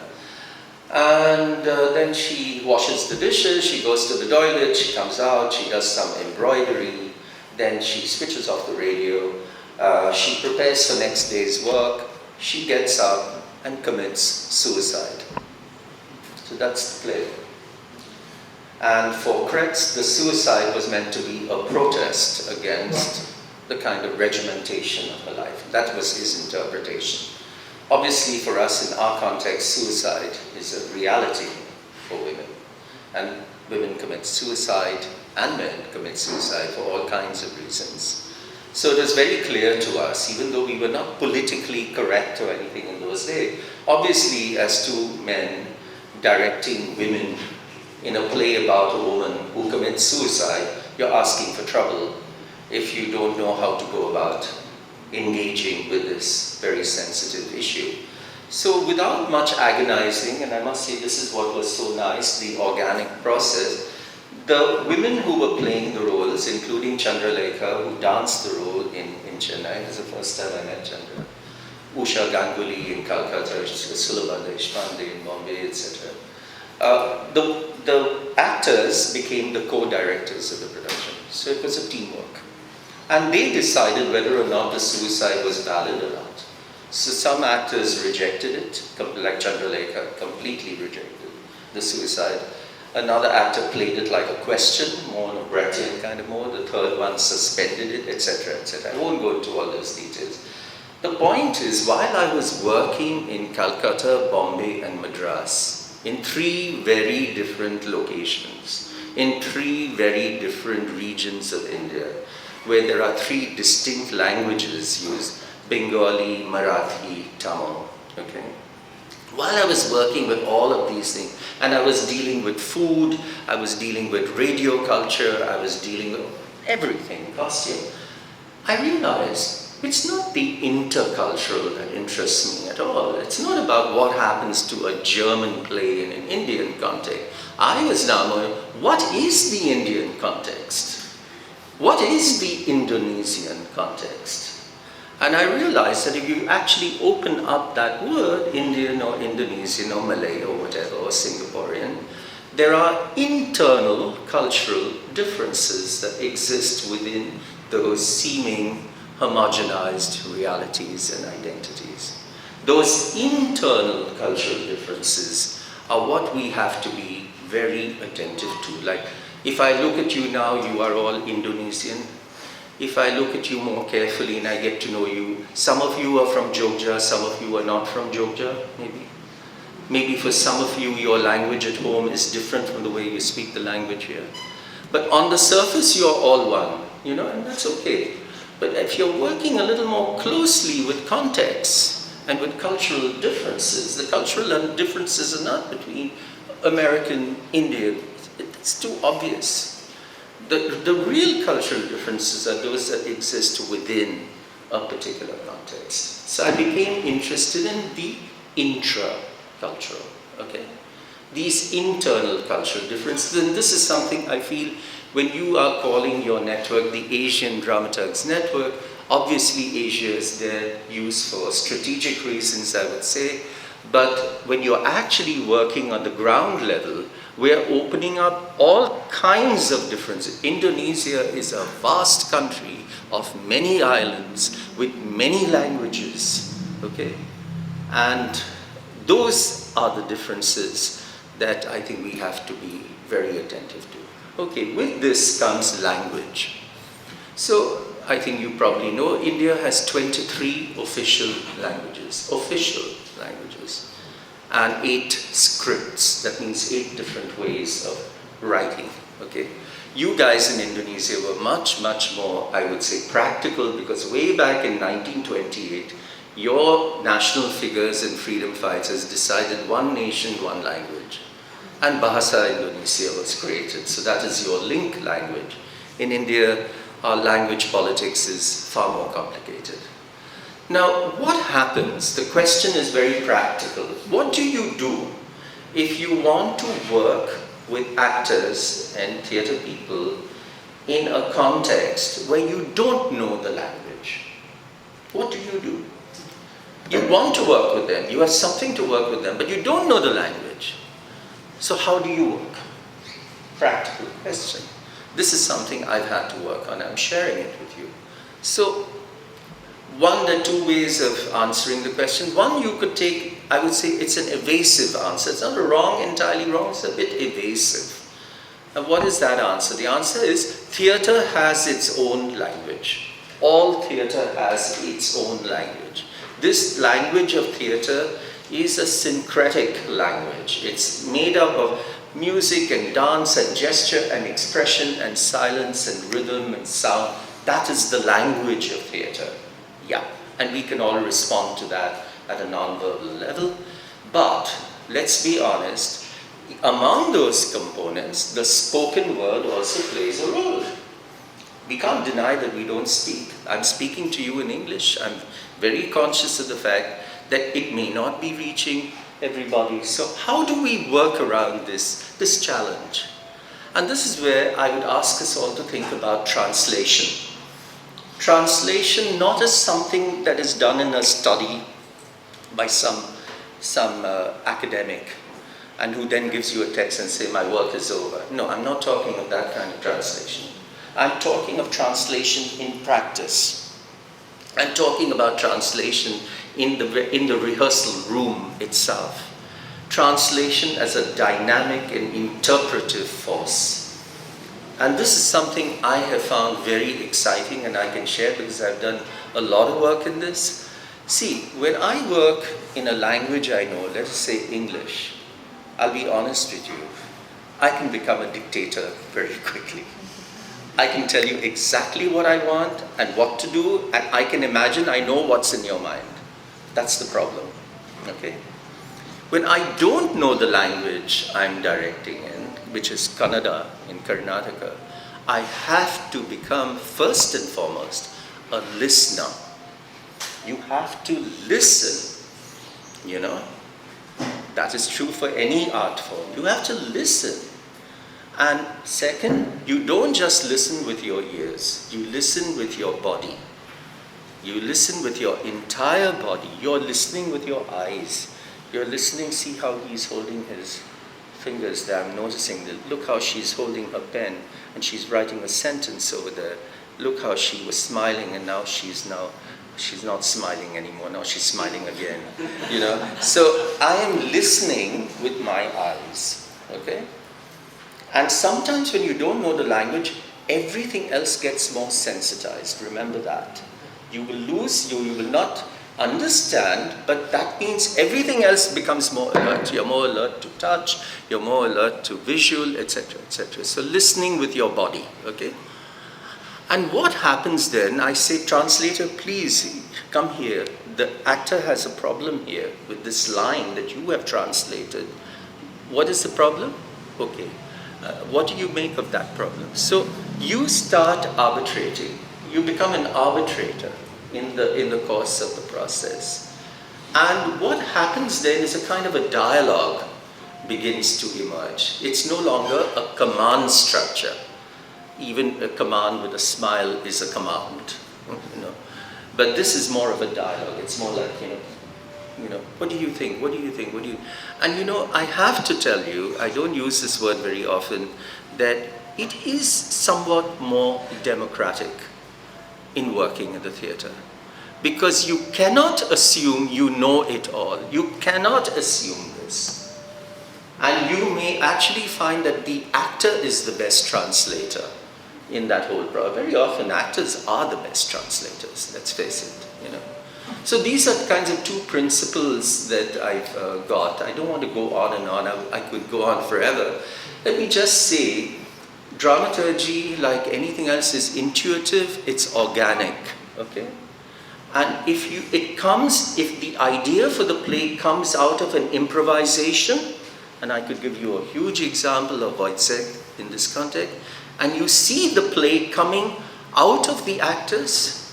And then she washes the dishes, she goes to the toilet, she comes out, she does some embroidery, then she switches off the radio, she prepares for next day's work, she gets up and commits suicide. So that's the play. And for Kretz, the suicide was meant to be a protest against the kind of regimentation of her life. That was his interpretation. Obviously, for us, in our context, suicide is a reality for women. And women commit suicide, and men commit suicide for all kinds of reasons. So it was very clear to us, even though we were not politically correct or anything in those days, obviously, as two men directing women in a play about a woman who commits suicide, you're asking for trouble if you don't know how to go about engaging with this very sensitive issue. So without much agonizing, and I must say this is what was so nice, the organic process, the women who were playing the roles, including Chandralekha, who danced the role in Chennai, it was the first time I met Chandra, Usha Ganguly in Calcutta, Sulabha Deshpande in Bombay, etc. The actors became the co-directors of the production, so it was a teamwork. And they decided whether or not the suicide was valid or not. So some actors rejected it, like Chandralekha completely rejected the suicide. Another actor played it like a question, more on a Brechtian kind of mode. The third one suspended it, etc., etc. I won't go into all those details. The point is, while I was working in Calcutta, Bombay, and Madras, in three very different locations, in three very different regions of India, where there are three distinct languages used, Bengali, Marathi, Tamil, okay? While I was working with all of these things, and I was dealing with food, I was dealing with radio culture, I was dealing with everything, costume, I realized it's not the intercultural that interests me at all. It's not about what happens to a German play in an Indian context. I was now knowing, what is the Indian context? What is the Indonesian context? And I realized that if you actually open up that word, Indian or Indonesian or Malay or whatever, or Singaporean, there are internal cultural differences that exist within those seeming homogenized realities and identities. Those internal cultural differences are what we have to be very attentive to. Like, if I look at you now, you are all Indonesian. If I look at you more carefully and I get to know you, some of you are from Jogja, some of you are not from Jogja, maybe. Maybe for some of you, your language at home is different from the way you speak the language here. But on the surface, you're all one, you know, and that's okay. But if you're working a little more closely with context and with cultural differences, the cultural differences are not between American, Indian. It's too obvious. The real cultural differences are those that exist within a particular context. So I became interested in the intra-cultural, okay? These internal cultural differences, and this is something I feel when you are calling your network the Asian Dramaturgs Network, obviously Asia is there used for strategic reasons, I would say, but when you're actually working on the ground level, we're opening up all kinds of differences. Indonesia is a vast country of many islands with many languages, okay? And those are the differences that I think we have to be very attentive to. Okay, with this comes language. So I think you probably know India has 23 official languages, and 8 scripts. That means 8 different ways of writing, okay? You guys in Indonesia were much, much more, I would say, practical, because way back in 1928, your national figures and freedom fighters decided one nation, one language. And Bahasa Indonesia was created, so that is your link language. In India, our language politics is far more complicated. Now, what happens? The question is very practical. What do you do if you want to work with actors and theatre people in a context where you don't know the language? What do you do? You want to work with them, you have something to work with them, but you don't know the language. So how do you work? Practical question. This is something I've had to work on. I'm sharing it with you. So, there are two ways of answering the question. One, you could take, I would say it's an evasive answer. It's not entirely wrong, it's a bit evasive. And what is that answer? The answer is theatre has its own language. All theatre has its own language. This language of theatre is a syncretic language. It's made up of music and dance and gesture and expression and silence and rhythm and sound. That is the language of theatre. Yeah, and we can all respond to that at a non-verbal level. But let's be honest, among those components, the spoken word also plays a role. We can't deny that we don't speak. I'm speaking to you in English. I'm very conscious of the fact that it may not be reaching everybody. So how do we work around this challenge? And this is where I would ask us all to think about translation. Translation not as something that is done in a study by some academic and who then gives you a text and say, my work is over. No, I'm not talking of that kind of translation. I'm talking of translation in practice. I'm talking about translation in the rehearsal room itself. Translation as a dynamic and interpretive force. And this is something I have found very exciting and I can share because I've done a lot of work in this. See, when I work in a language I know, let's say English, I'll be honest with you, I can become a dictator very quickly. I can tell you exactly what I want and what to do, and I can imagine I know what's in your mind. That's the problem, okay? When I don't know the language I'm directing in, which is Kannada in Karnataka, I have to become first and foremost a listener. You have to listen, you know? That is true for any art form. You have to listen. And second, you don't just listen with your ears, you listen with your body. You listen with your entire body. You're listening with your eyes. You're listening, see how he's holding his fingers there. I'm noticing that. Look how she's holding her pen and she's writing a sentence over there. Look how she was smiling and now she's not smiling anymore. Now she's smiling again, you know. So I am listening with my eyes, okay? And sometimes when you don't know the language, everything else gets more sensitized. Remember that. You will lose, you will not understand, but that means everything else becomes more alert. You're more alert to touch, you're more alert to visual, etc., etc. So listening with your body, okay? And what happens then, I say, translator, please come here. The actor has a problem here with this line that you have translated. What is the problem? Okay. What do you make of that problem? So you start arbitrating. You become an arbitrator in the course of the process. And what happens then is a kind of a dialogue begins to emerge. It's no longer a command structure. Even a command with a smile is a command, you know. But this is more of a dialogue. It's more like, you know, what do you think? What do you think? What do you? And you know, I have to tell you, I don't use this word very often, that it is somewhat more democratic in working in the theatre. Because you cannot assume you know it all. You cannot assume this. And you may actually find that the actor is the best translator in that whole problem. Very often actors are the best translators, let's face it, you know. So these are kinds of two principles that I've got. I don't want to go on and on. I could go on forever. Let me just say, dramaturgy, like anything else, is intuitive, it's organic, okay? And if the idea for the play comes out of an improvisation, and I could give you a huge example of Wojciech in this context, and you see the play coming out of the actors,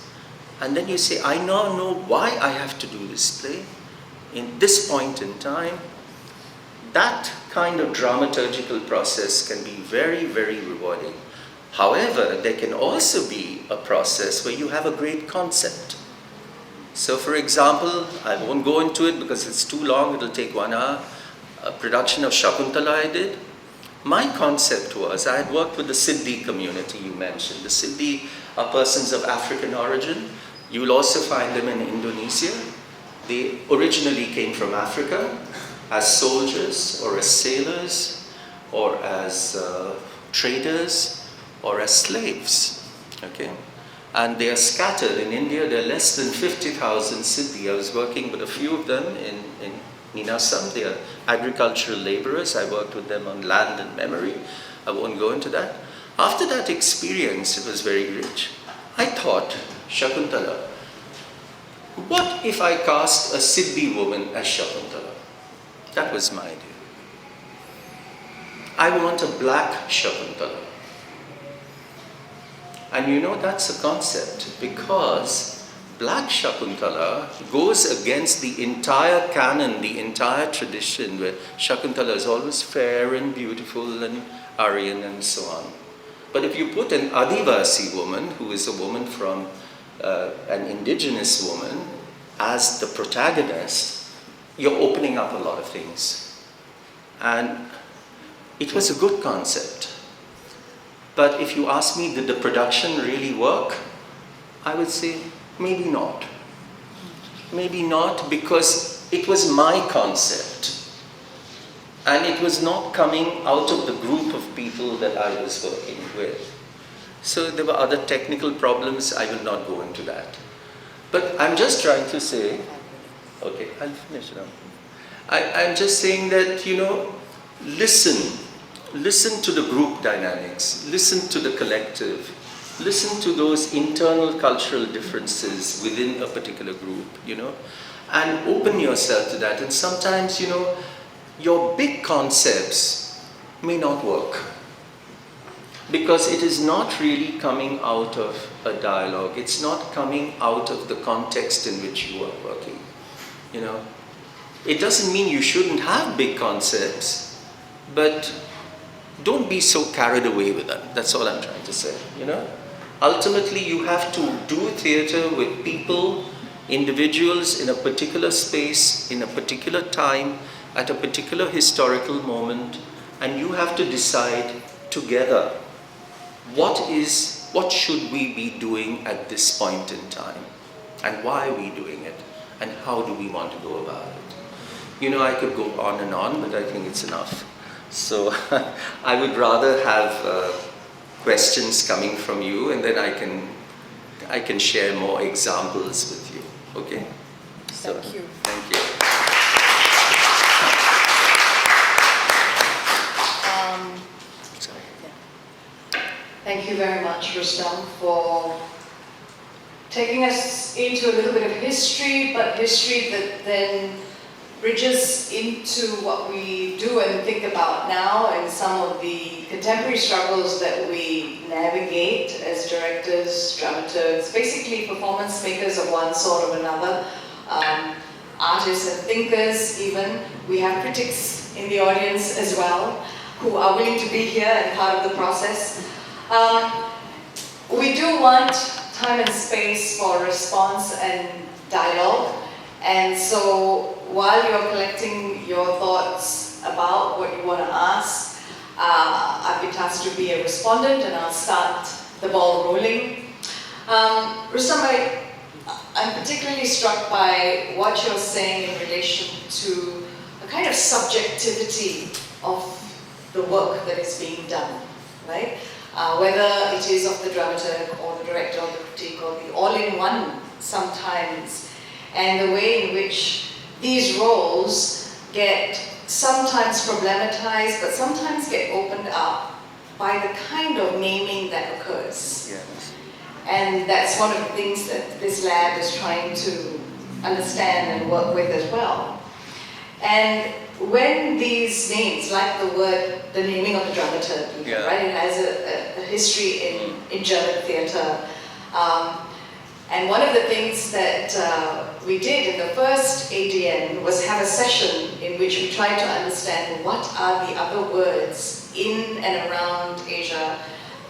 and then you say, I now know why I have to do this play in this point in time. That kind of dramaturgical process can be very, very rewarding. However, there can also be a process where you have a great concept. So for example, I won't go into it because it's too long, it'll take 1 hour. A production of Shakuntala I did. My concept was, I had worked with the Siddhi community you mentioned. The Siddhi are persons of African origin. You will also find them in Indonesia. They originally came from Africa as soldiers or as sailors or as traders or as slaves. Okay? And they are scattered in India. There are less than 50,000 Siddhi. I was working with a few of them in Ninasam. They are agricultural laborers. I worked with them on land and memory. I won't go into that. After that experience, it was very rich. I thought, Shakuntala, what if I cast a Siddhi woman as Shakuntala? That was my idea. I want a black Shakuntala. And you know, that's a concept because black Shakuntala goes against the entire canon, the entire tradition where Shakuntala is always fair and beautiful and Aryan and so on. But if you put an Adivasi woman, who is a woman from an indigenous woman, as the protagonist, you're opening up a lot of things. And it was a good concept. But if you ask me, did the production really work? I would say, maybe not. Maybe not because it was my concept. And it was not coming out of the group of people that I was working with. So there were other technical problems, I will not go into that. But I'm just trying to say, okay, I'll finish now. I'm just saying that, you know, listen to the group dynamics, listen to the collective, listen to those internal cultural differences within a particular group, you know, and open yourself to that. And sometimes, you know, your big concepts may not work because it is not really coming out of a dialogue. It's not coming out of the context in which you are working, you know. It doesn't mean you shouldn't have big concepts, but don't be so carried away with them. That's all I'm trying to say, you know. Ultimately, you have to do theatre with people, individuals in a particular space, in a particular time, at a particular historical moment, and you have to decide together what should we be doing at this point in time, and why are we doing it, and how do we want to go about it. You know, I could go on and on, but I think it's enough. So I would rather have questions coming from you, and then I can share more examples with you. Okay? So, Thank you. Thank you. Thank you very much, Rustom, for taking us into a little bit of history, but history that then bridges into what we do and think about now and some of the contemporary struggles that we navigate as directors, dramaturgs, basically performance makers of one sort or another, artists and thinkers even. We have critics in the audience as well who are willing to be here and part of the process. We do want time and space for response and dialogue, and so while you're collecting your thoughts about what you want to ask, I've been tasked to be a respondent, and I'll start the ball rolling. Rustom, I'm particularly struck by what you're saying in relation to a kind of subjectivity of the work that is being done, right? Whether it is of the dramaturg or the director or the critic or the all-in-one sometimes, and the way in which these roles get sometimes problematized, but sometimes get opened up by the kind of naming that occurs. Yes. And that's one of the things that this lab is trying to understand and work with as well. And when these names, like the naming of the dramaturg, yeah. right? It has a history in German theatre. And one of the things that we did in the first ADN was have a session in which we tried to understand what are the other words in and around Asia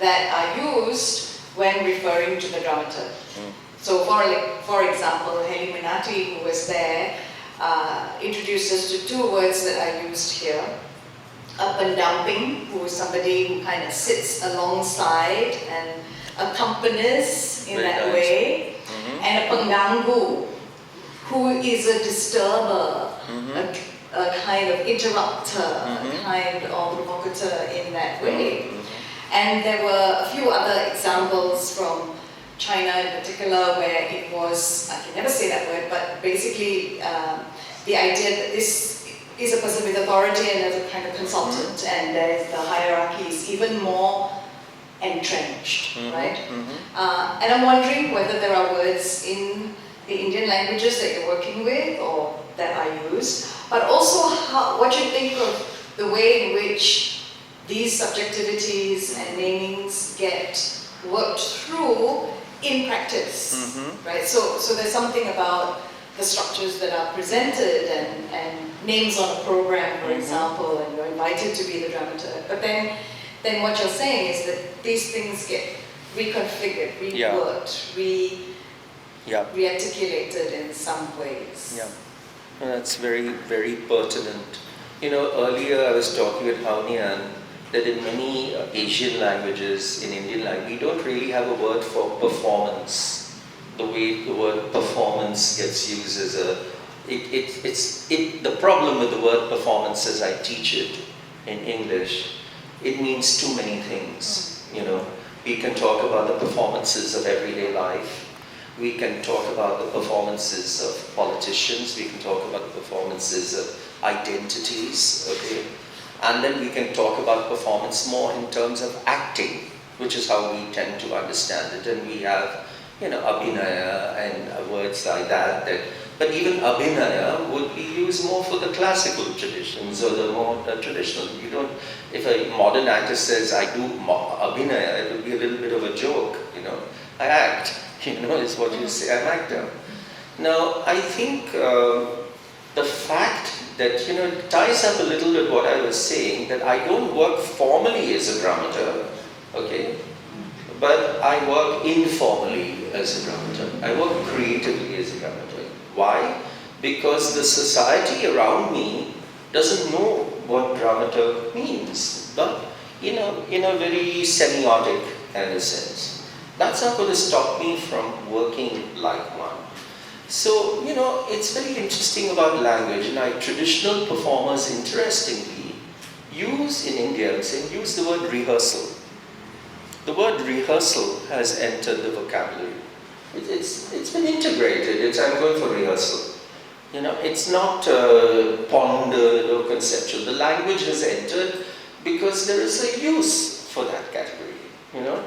that are used when referring to the dramaturg. So for example, Heli Minati, who was there, introduced us to two words that are used here. A pendamping, who is somebody who kind of sits alongside and accompanies in that way, and a pengganggu, who is a disturber, a kind of interrupter, a kind of provocateur in that way. And there were a few other examples from China in particular where it was, I can never say that word, but basically the idea that this is a person with authority and as a kind of consultant, and there's the hierarchy is even more entrenched, right? And I'm wondering whether there are words in the Indian languages that you're working with or that are used, but also what you think of the way in which these subjectivities and namings get worked through in practice, right? So there's something about the structures that are presented and names on a program, for example, and you're invited to be the dramaturg. But then what you're saying is that these things get reconfigured, reworked, rearticulated in some ways. Yeah, well, that's very, very pertinent. You know, earlier I was talking with Haunian that in many Asian languages, in Indian language, we don't really have a word for performance. The way the word performance gets used as the problem with the word performance as I teach it in English, it means too many things. You know, we can talk about the performances of everyday life. We can talk about the performances of politicians. We can talk about the performances of identities, okay? And then we can talk about performance more in terms of acting, which is how we tend to understand it. And we have, you know, abhinaya and words like that. But even abhinaya would be used more for the classical traditions or the more traditional. You don't, if a modern actor says, I do abhinaya, it would be a little bit of a joke, you know. I act, you know, is what you say, I'm actor. Now, I think the fact that, you know, it ties up a little with what I was saying, that I don't work formally as a dramaturg, okay? But I work informally as a dramaturg. I work creatively as a dramaturg. Why? Because the society around me doesn't know what dramaturg means, but in a very semiotic kind of sense. That's not going to stop me from working like one. So, you know, it's very interesting about language. And traditional performers, interestingly, use in India, use the word rehearsal. The word rehearsal has entered the vocabulary. It's been integrated. I'm going for rehearsal. You know, it's not pondered or conceptual. The language has entered because there is a use for that category. You know.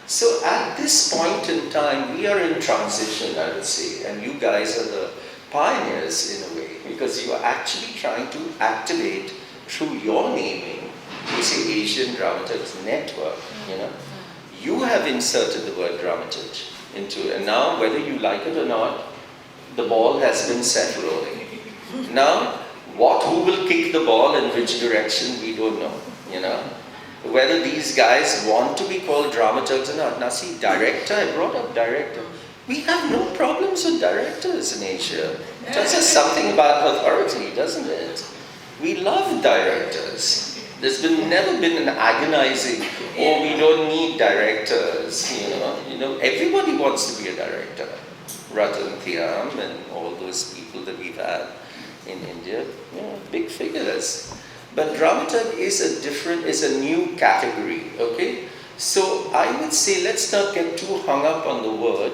So at this point in time, we are in transition, I would say, and you guys are the pioneers in a way, because you are actually trying to activate through your naming, you say Asian Dramaturgs Network, you know. You have inserted the word dramaturg into it, and now whether you like it or not, the ball has been set rolling. Now, who will kick the ball in which direction, we don't know, you know. Whether these guys want to be called dramaturgs or not. Now see, director, I brought up director. We have no problems with directors in Asia. It tells us something about authority, doesn't it? We love directors. There's never been an agonizing, oh, we don't need directors, you know. Everybody wants to be a director. Rustom Barucha and all those people that we've had in India, you know, big figures. But dramaturg is a new category, okay? So I would say let's not get too hung up on the word.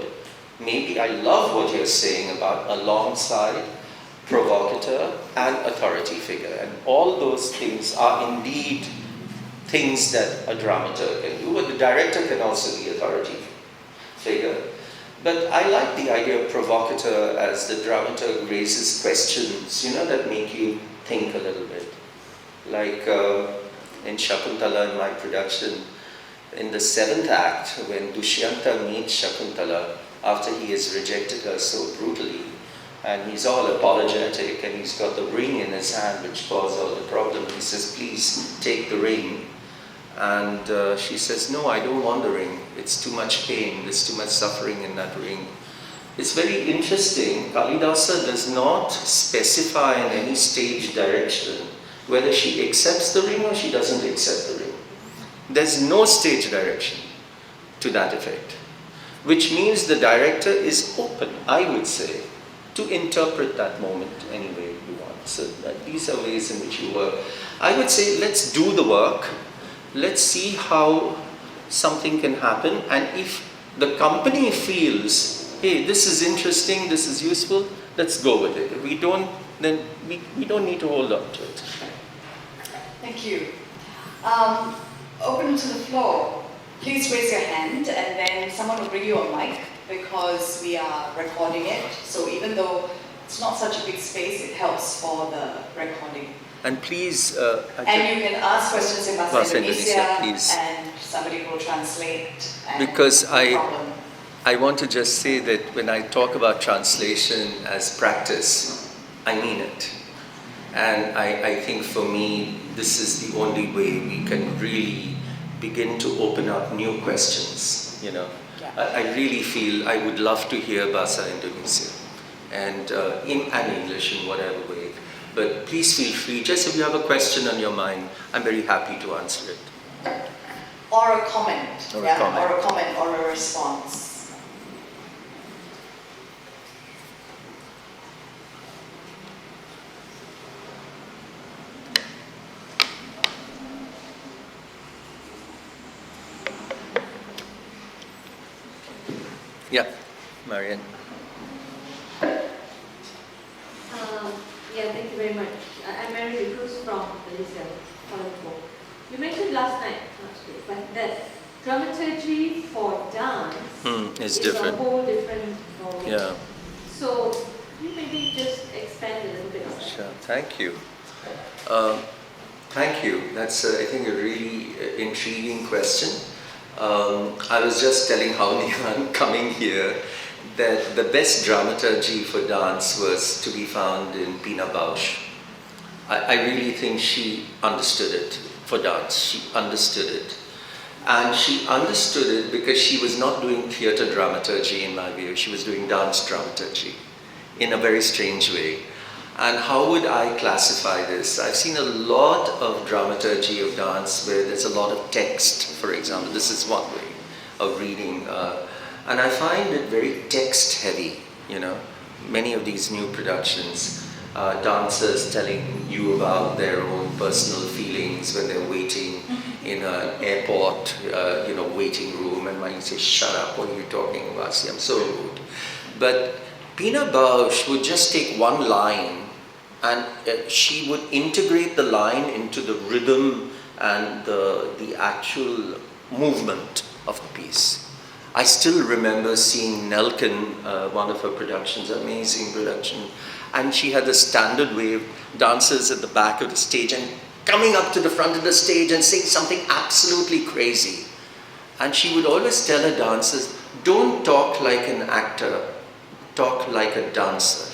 Maybe I love what you're saying about alongside, provocateur, and authority figure. And all those things are indeed things that a dramaturg can do. But the director can also be authority figure. But I like the idea of provocateur as the dramaturg raises questions, you know, that make you think a little bit. Like in Shakuntala, in my production, in the 7th act, when Dushyanta meets Shakuntala after he has rejected her so brutally, and he's all apologetic, and he's got the ring in his hand which caused all the problem. He says, please take the ring. And she says, no, I don't want the ring. It's too much pain, there's too much suffering in that ring. It's very interesting. Kalidasa does not specify in any stage direction whether she accepts the ring or she doesn't accept the ring. There's no stage direction to that effect, which means the director is open, I would say, to interpret that moment any way you want. So these are ways in which you work. I would say, let's do the work. Let's see how something can happen, and if the company feels, hey, this is interesting, this is useful, let's go with it. If we don't, then we don't need to hold on to it. Thank you. Open to the floor. Please raise your hand, and then someone will bring you a mic, because we are recording it. So even though it's not such a big space, it helps for the recording. And please... and you can ask questions in Bahasa Indonesia, please. And somebody will translate. Because I want to just say that when I talk about translation as practice, I mean it. And I think for me, this is the only way we can really begin to open up new questions, you know. Yeah. I really feel I would love to hear Bahasa Indonesia and in English in whatever way. But please feel free, just if you have a question on your mind, I'm very happy to answer it. Or a comment, or a comment, or a response. Yeah, Marianne. Yeah, thank you very much. I'm Mary Cruz from Malaysia, Kuala Lumpur. You mentioned last night, but that dramaturgy for dance is different. A whole different ballgame. Yeah. So, can you maybe just expand a little bit on that? Sure, thank you. Thank you. That's, I think, a really intriguing question. I was just telling Haunihan coming here that the best dramaturgy for dance was to be found in Pina Bausch. I really think she understood it for dance. She understood it. And she understood it because she was not doing theatre dramaturgy, in my view. She was doing dance dramaturgy in a very strange way. And how would I classify this? I've seen a lot of dramaturgy of dance where there's a lot of text, for example. This is one way of reading. And I find it very text heavy, you know. Many of these new productions, dancers telling you about their own personal feelings when they're waiting in an airport, you know, waiting room, and when you say, shut up, what are you talking about? See, I'm so rude. But Pina Bausch would just take one line and she would integrate the line into the rhythm and the actual movement of the piece. I still remember seeing Nelken, one of her productions, amazing production, and she had the standard wave, dancers at the back of the stage and coming up to the front of the stage and saying something absolutely crazy. And she would always tell her dancers, don't talk like an actor, talk like a dancer.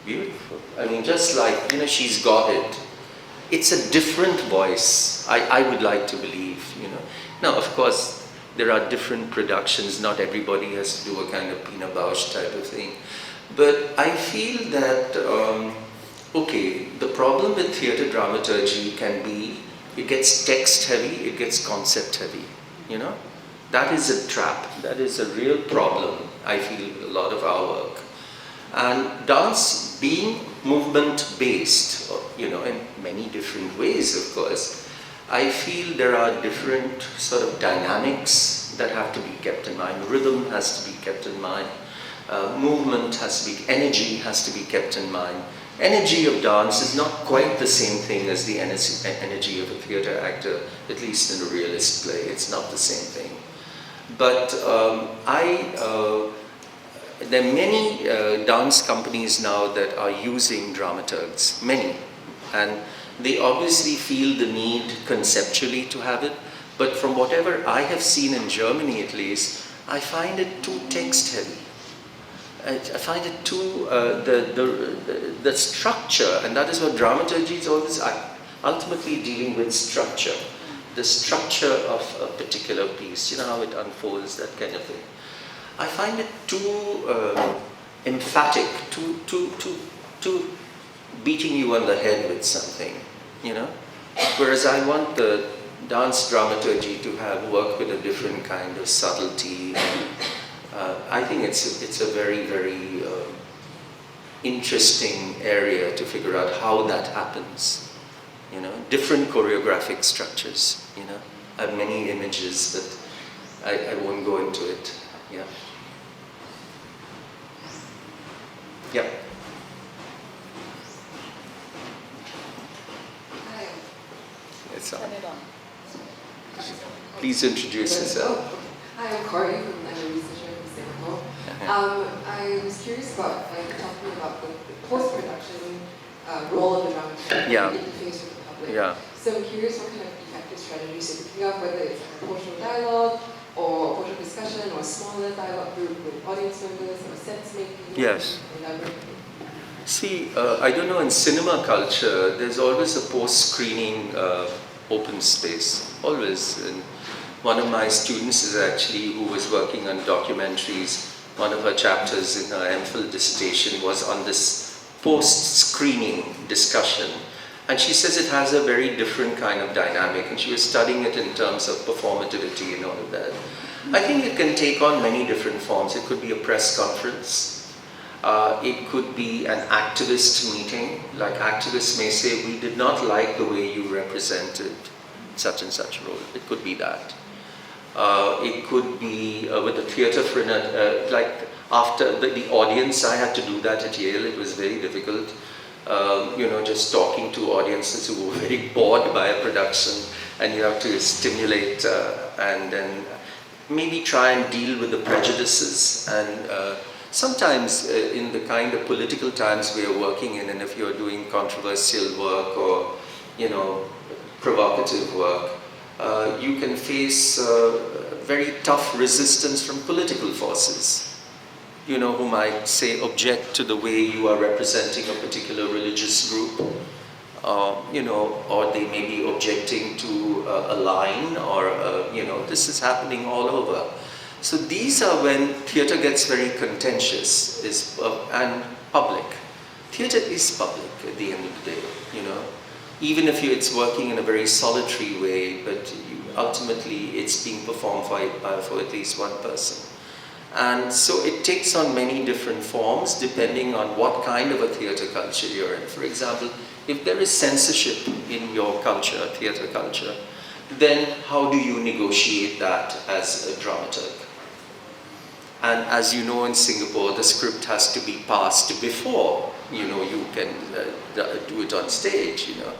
Beautiful. I mean, just like, you know, she's got it. It's a different voice, I would like to believe, you know. Now, of course, there are different productions. Not everybody has to do a kind of Pina Bausch type of thing. But I feel that, okay, the problem with theatre dramaturgy can be, it gets text heavy, it gets concept heavy, you know. That is a trap. That is a real problem, I feel, a lot of our work. And dance being movement-based, you know, in many different ways, of course, I feel there are different sort of dynamics that have to be kept in mind. Rhythm has to be kept in mind. Movement has to be, energy has to be kept in mind. Energy of dance is not quite the same thing as the energy of a theatre actor, at least in a realist play. It's not the same thing. But there are many dance companies now that are using dramaturgs, many. And they obviously feel the need conceptually to have it, But from whatever I have seen in Germany at least, I find it too text heavy. I find it too, the structure, and that is what dramaturgy is always ultimately dealing with structure. The structure of a particular piece, you know, how it unfolds, that kind of thing. I find it too emphatic, too beating you on the head with something, you know. Whereas I want the dance dramaturgy to have work with a different kind of subtlety. I think it's a very, very interesting area to figure out how that happens. You know, different choreographic structures. You know, I have many images, but I won't go into it. Yeah. Yeah. Hi. It's on. Please introduce yourself. Hi, I'm Corey. I'm a researcher from Singapore. I was curious about talking about the post-production role of the dramaturg in interface with the public. Yeah. So I'm curious what kind of effective strategies you're thinking of, whether it's a portrait dialogue or portrait discussion or a smaller dialogue group with audience members or sense making. Yes. See, I don't know, in cinema culture, there's always a post-screening open space, always. And one of my students is actually, who was working on documentaries, one of her chapters in her MPhil dissertation was on this post-screening discussion. And she says it has a very different kind of dynamic, and she was studying it in terms of performativity and all of that. I think it can take on many different forms. It could be a press conference. It could be an activist meeting. Like activists may say, we did not like the way you represented such and such role. It could be that. It could be with the theatre for like after the audience. I had to do that at Yale. It was very difficult. You know, just talking to audiences who were very bored by a production, and you have to stimulate and then maybe try and deal with the prejudices. And sometimes in the kind of political times we are working in, and if you're doing controversial work or, you know, provocative work, you can face very tough resistance from political forces, you know, who might say object to the way you are representing a particular religious group, you know, or they may be objecting to a line, or, you know, this is happening all over. So these are when theatre gets very contentious and public. Theatre is public at the end of the day, you know. Even if it's working in a very solitary way, but ultimately it's being performed for at least one person. And so it takes on many different forms depending on what kind of a theatre culture you're in. For example, if there is censorship in your culture, theatre culture, then how do you negotiate that as a dramaturg? And as you know, in Singapore, the script has to be passed before, you know, you can do it on stage, you know.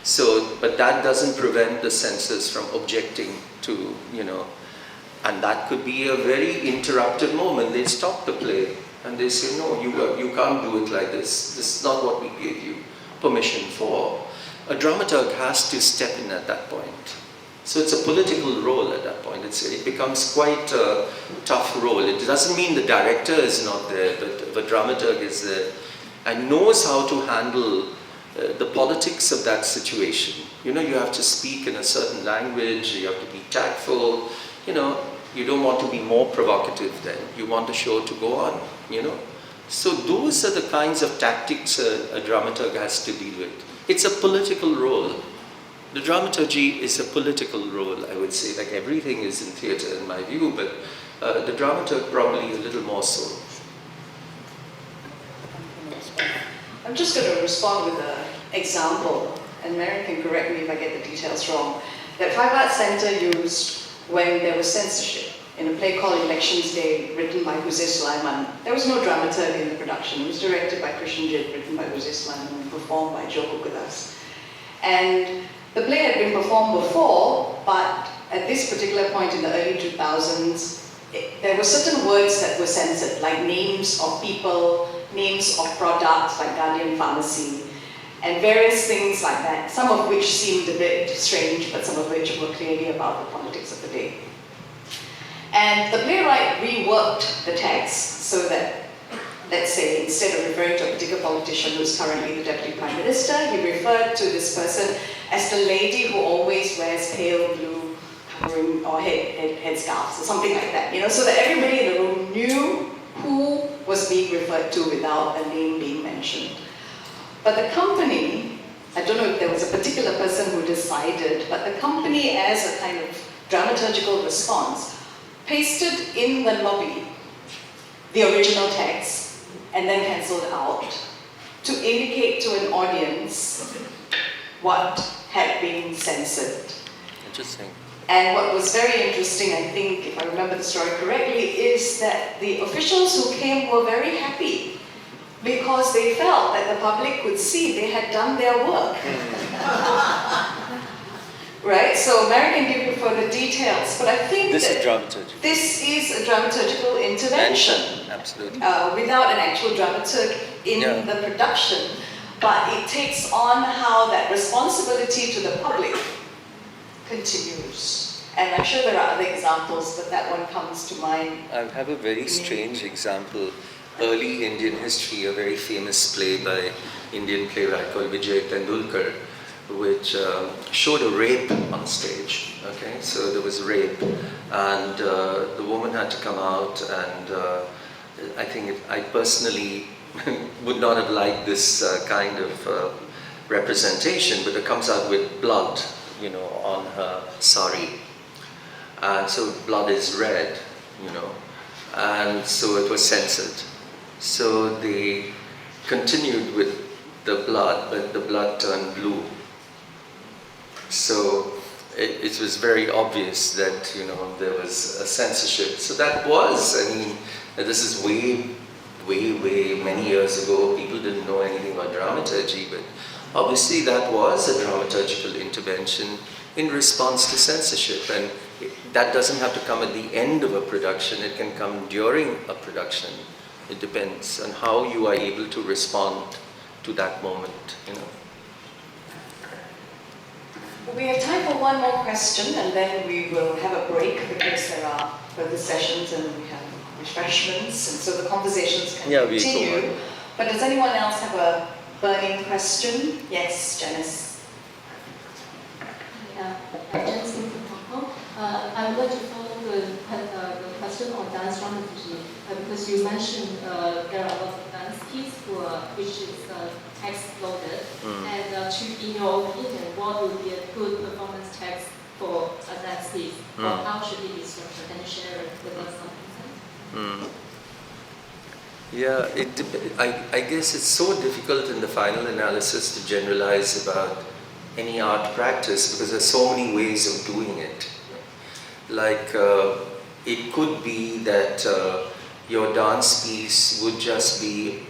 So, but that doesn't prevent the censors from objecting to, you know, and that could be a very interruptive moment. They stop the play and they say, no, you can't do it like this. This is not what we gave you permission for. A dramaturg has to step in at that point. So it's a political role at that point. It becomes quite a tough role. It doesn't mean the director is not there, but the dramaturg is there and knows how to handle the politics of that situation. You know, you have to speak in a certain language, you have to be tactful, you know, you don't want to be more provocative then. You want the show to go on, you know. So those are the kinds of tactics a dramaturg has to deal with. It's a political role. The dramaturgy is a political role, I would say. Like everything is in theatre in my view, but the dramaturg probably a little more so. I'm just going to respond with an example, and Mary can correct me if I get the details wrong, that Five Arts Centre used when there was censorship in a play called Elections Day, written by Jose Sulaiman. There was no dramaturg in the production. It was directed by Christian Jit, written by Jose Sulaiman, and performed by Joe Kukudas. And the play had been performed before, but at this particular point in the early 2000s, there were certain words that were censored, like names of people, names of products like Guardian Pharmacy. and various things like that, some of which seemed a bit strange, but some of which were clearly about the politics of the day. And the playwright reworked the text so that, let's say, instead of referring to a particular politician who's currently the Deputy Prime Minister, he referred to this person as the lady who always wears pale blue covering or headscarves or something like that, so that everybody in the room knew who was being referred to without a name being mentioned. But the company, I don't know if there was a particular person who decided, but the company, as a kind of dramaturgical response, pasted in the lobby the original text and then cancelled out to indicate to an audience what had been censored. Interesting. And what was very interesting, I think, if I remember the story correctly, is that the officials who came were very happy because they felt that the public could see they had done their work. Right? So Mary can give you further details, but I think this is dramaturgy. This is a dramaturgical intervention. Absolutely. Without an actual dramaturg in the production, but it takes on how that responsibility to the public continues. And I'm sure there are other examples, but that one comes to mind. I have a very strange example. Early Indian history, a very famous play by Indian playwright called Vijay Tendulkar, which showed a rape on stage. Okay, so there was rape, and the woman had to come out, and I personally would not have liked this kind of representation, but it comes out with blood, on her sari, and so blood is red, and so it was censored. So they continued with the blood, but the blood turned blue. So it was very obvious that there was a censorship. So that was, this is way many years ago. People didn't know anything about dramaturgy, but obviously that was a dramaturgical intervention in response to censorship, and that doesn't have to come at the end of a production. It can come during a production. It depends on how you are able to respond to that moment. We have time for one more question, and then we will have a break because there are further sessions and we have refreshments, and so the conversations can continue. But does anyone else have a burning question? Yes, Janice. Janice from Hong Kong. I would like to follow the question on dance dramaturgy because you mentioned there are a lot of dance pieces which is text loaded. And in your opinion, what would be a good performance text for a dance piece? Or how should it be structured? Can you share it with us something? Yeah, I guess it's so difficult in the final analysis to generalize about any art practice because there's so many ways of doing it. Like, it could be that your dance piece would just be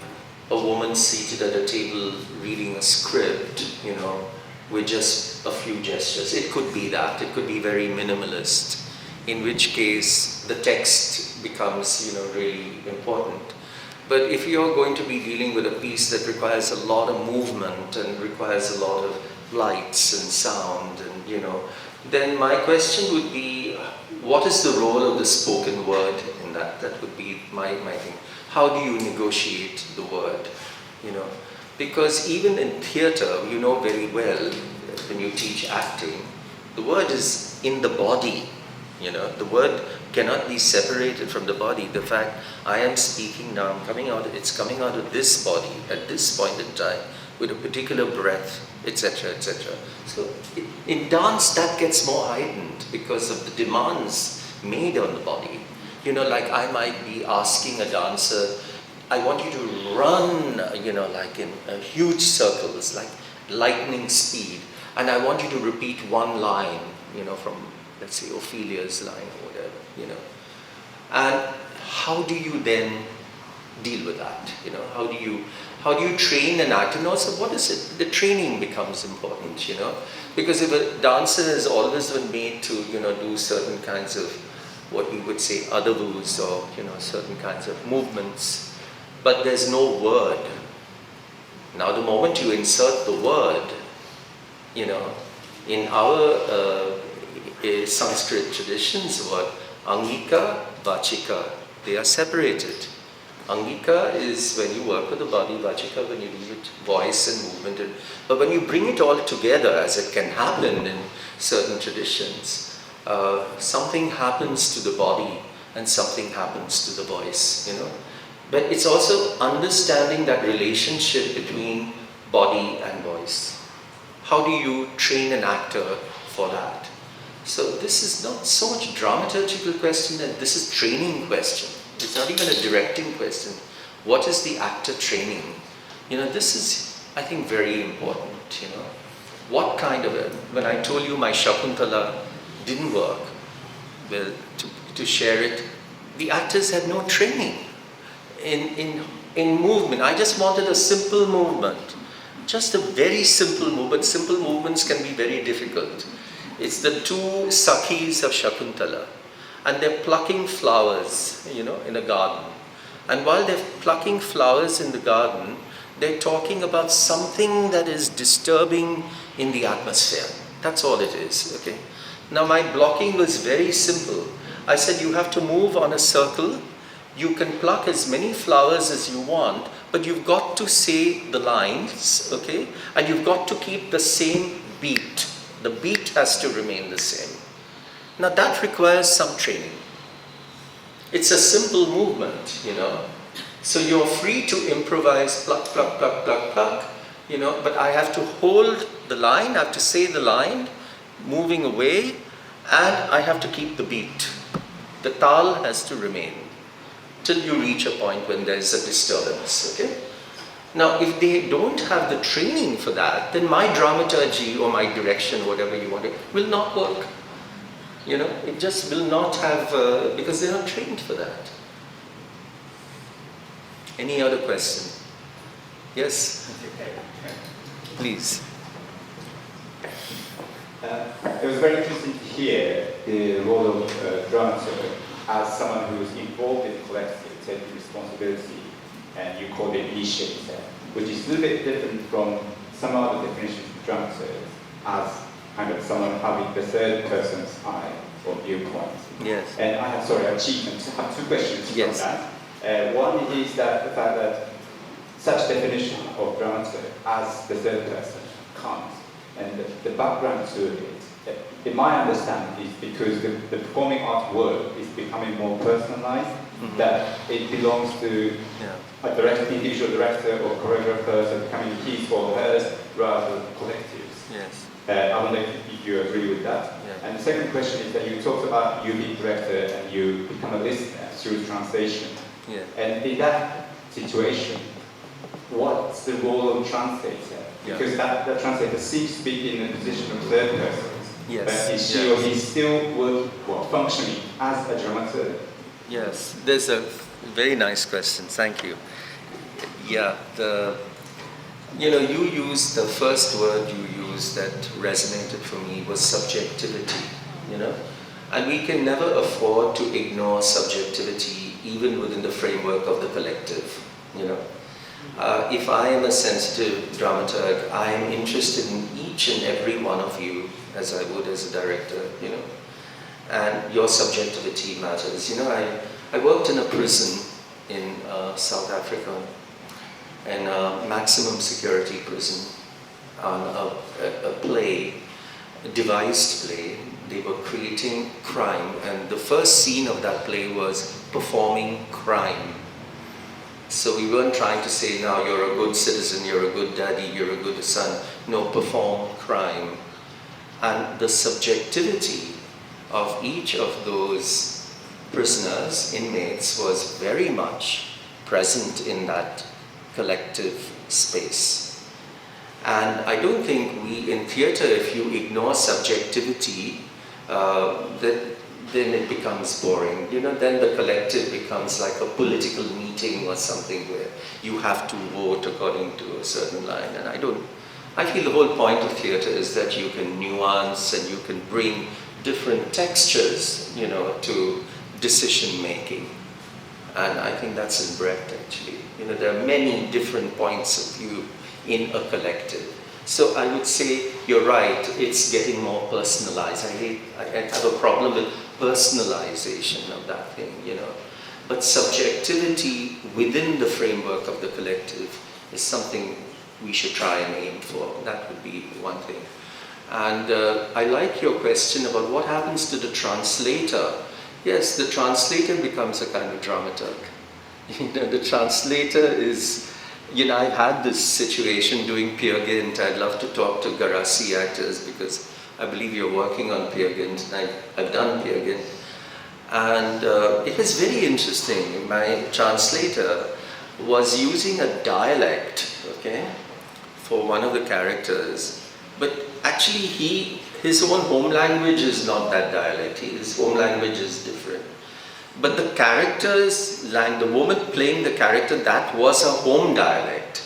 a woman seated at a table reading a script, with just a few gestures. It could be that. It could be very minimalist, in which case the text becomes, really important. But if you're going to be dealing with a piece that requires a lot of movement and requires a lot of lights and sound, and then my question would be, what is the role of the spoken word in that? That would be my thing. How do you negotiate the word? Because even in theatre, you know very well, when you teach acting, the word is in the body. The word cannot be separated from the body. The fact I am speaking now, it's coming out of this body at this point in time with a particular breath, etc., etc. So in dance, that gets more heightened because of the demands made on the body. Like I might be asking a dancer, I want you to run, like in huge circles, like lightning speed, and I want you to repeat one line, from, let's say, Ophelia's line or whatever, And how do you then deal with that? How do you train an actor? And also, what is it? The training becomes important, because if a dancer has always been made to, do certain kinds of what we would say adavus or certain kinds of movements, but there's no word, Now the moment you insert the word, you know, in our Sanskrit traditions, what Angika, Vachika, they are separated. Angika is when you work with the body, Vachika when you do with voice and movement. But when you bring it all together, as it can happen in certain traditions, something happens to the body and something happens to the voice, you know. But it's also understanding that relationship between body and voice. How do you train an actor for that? So this is not so much a dramaturgical question, and this is training question. It's not even a directing question. What is the actor training? You know, this is, I think, very important, you know. What kind of when I told you my Shakuntala didn't work, well, to share it, the actors had no training in movement. I just wanted a simple movement. Just a very simple movement. Simple movements can be very difficult. It's the two Sakhis of Shakuntala, and they're plucking flowers, you know, in a garden. And while they're plucking flowers in the garden, they're talking about something that is disturbing in the atmosphere. That's all it is, okay? Now my blocking was very simple. I said you have to move on a circle. You can pluck as many flowers as you want, but you've got to say the lines, okay? And you've got to keep the same beat. The beat has to remain the same. Now that requires some training. It's a simple movement, you know. So you're free to improvise, pluck, pluck, pluck, pluck, pluck, you know, but I have to hold the line, I have to say the line, moving away, and I have to keep the beat. The tal has to remain till you reach a point when there's a disturbance, okay? Now, if they don't have the training for that, then my dramaturgy or my direction, whatever you want, will not work. You know, it just will not have, because they're not trained for that. Any other question? Yes? Please. It was very interesting to hear the role of dramaturg as someone who is involved in the collective, taking responsibility, and you called it initiator, which is a little bit different from some other definitions of dramaturg as kind of someone having the third person's eye or viewpoint. Yes. And I have, sorry, I cheated. I have two questions Yes. from that. One is that the fact that such definition of dramaturg as the third person comes, and the background to it, in my understanding, is because the performing art world is becoming more personalized, that it belongs to a individual director or choreographers are becoming his or hers rather than collectives. Yes. I don't know if you agree with that. Yeah. And the second question is that you talked about you being director and you become a listener through translation. Yeah. And in that situation, what's the role of translator? Yeah. Because that translator seems to be in a position of third person. Yes. But is she or he still working, functioning as a dramaturg? Yes, there's a very nice question. Thank you. Yeah, you know, you used the first word you used that resonated for me was subjectivity, you know, and we can never afford to ignore subjectivity even within the framework of the collective, you know. If I am a sensitive dramaturg, I am interested in each and every one of you as I would as a director, you know, and your subjectivity matters. You know, I worked in a prison in South Africa, in a maximum security prison, on a play, a devised play. They were creating crime, and the first scene of that play was performing crime. So we weren't trying to say, now you're a good citizen, you're a good daddy, you're a good son. No, perform crime. And the subjectivity of each of those prisoners, inmates, was very much present in that collective space. And I don't think we, in theatre, if you ignore subjectivity, then it becomes boring. You know, then the collective becomes like a political meeting or something where you have to vote according to a certain line. And I feel the whole point of theatre is that you can nuance and you can bring different textures, you know, to decision making. And I think that's in breadth, actually. You know, there are many different points of view in a collective. So I would say you're right, it's getting more personalized. I have a problem with personalization of that thing, you know. But subjectivity within the framework of the collective is something we should try and aim for. That would be one thing. And I like your question about what happens to the translator. Yes, the translator becomes a kind of dramaturg. You know, the translator is, you know, I've had this situation doing Peer Gynt. I'd love to talk to Garasi actors because I believe you're working on Peer Gynt, and I've done Peer Gynt. And it was very interesting. My translator was using a dialect, okay, for one of the characters. But actually his own home language is not that dialect. His home language is different. But the character's the woman playing the character, that was her home dialect.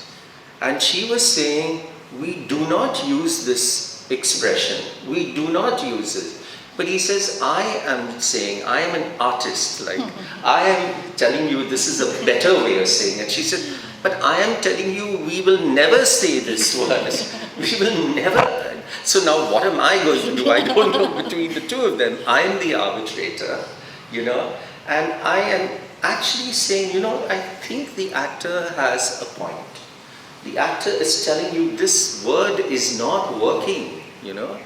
And she was saying, we do not use this expression. We do not use it. But he says, I am saying, I am an artist. Like, I am telling you this is a better way of saying it. She said, but I am telling you, we will never say this word. We will never. So now what am I going to do? I don't know between the two of them. I am the arbitrator, you know. And I am actually saying, you know, I think the actor has a point. The actor is telling you this word is not working, you know.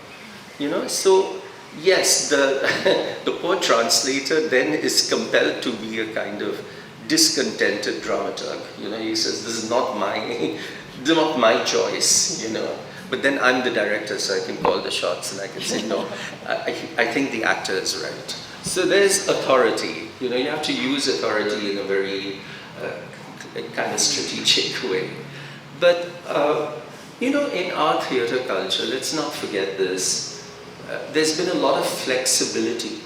So yes, the poor translator then is compelled to be a kind of discontented dramaturg. You know, he says, this is not my choice, you know. But then I'm the director, so I can call the shots and I can say, no, I think the actor is right. So there's authority. You know, you have to use authority in a very kind of strategic way. But, you know, in our theatre culture, let's not forget this. There's been a lot of flexibility.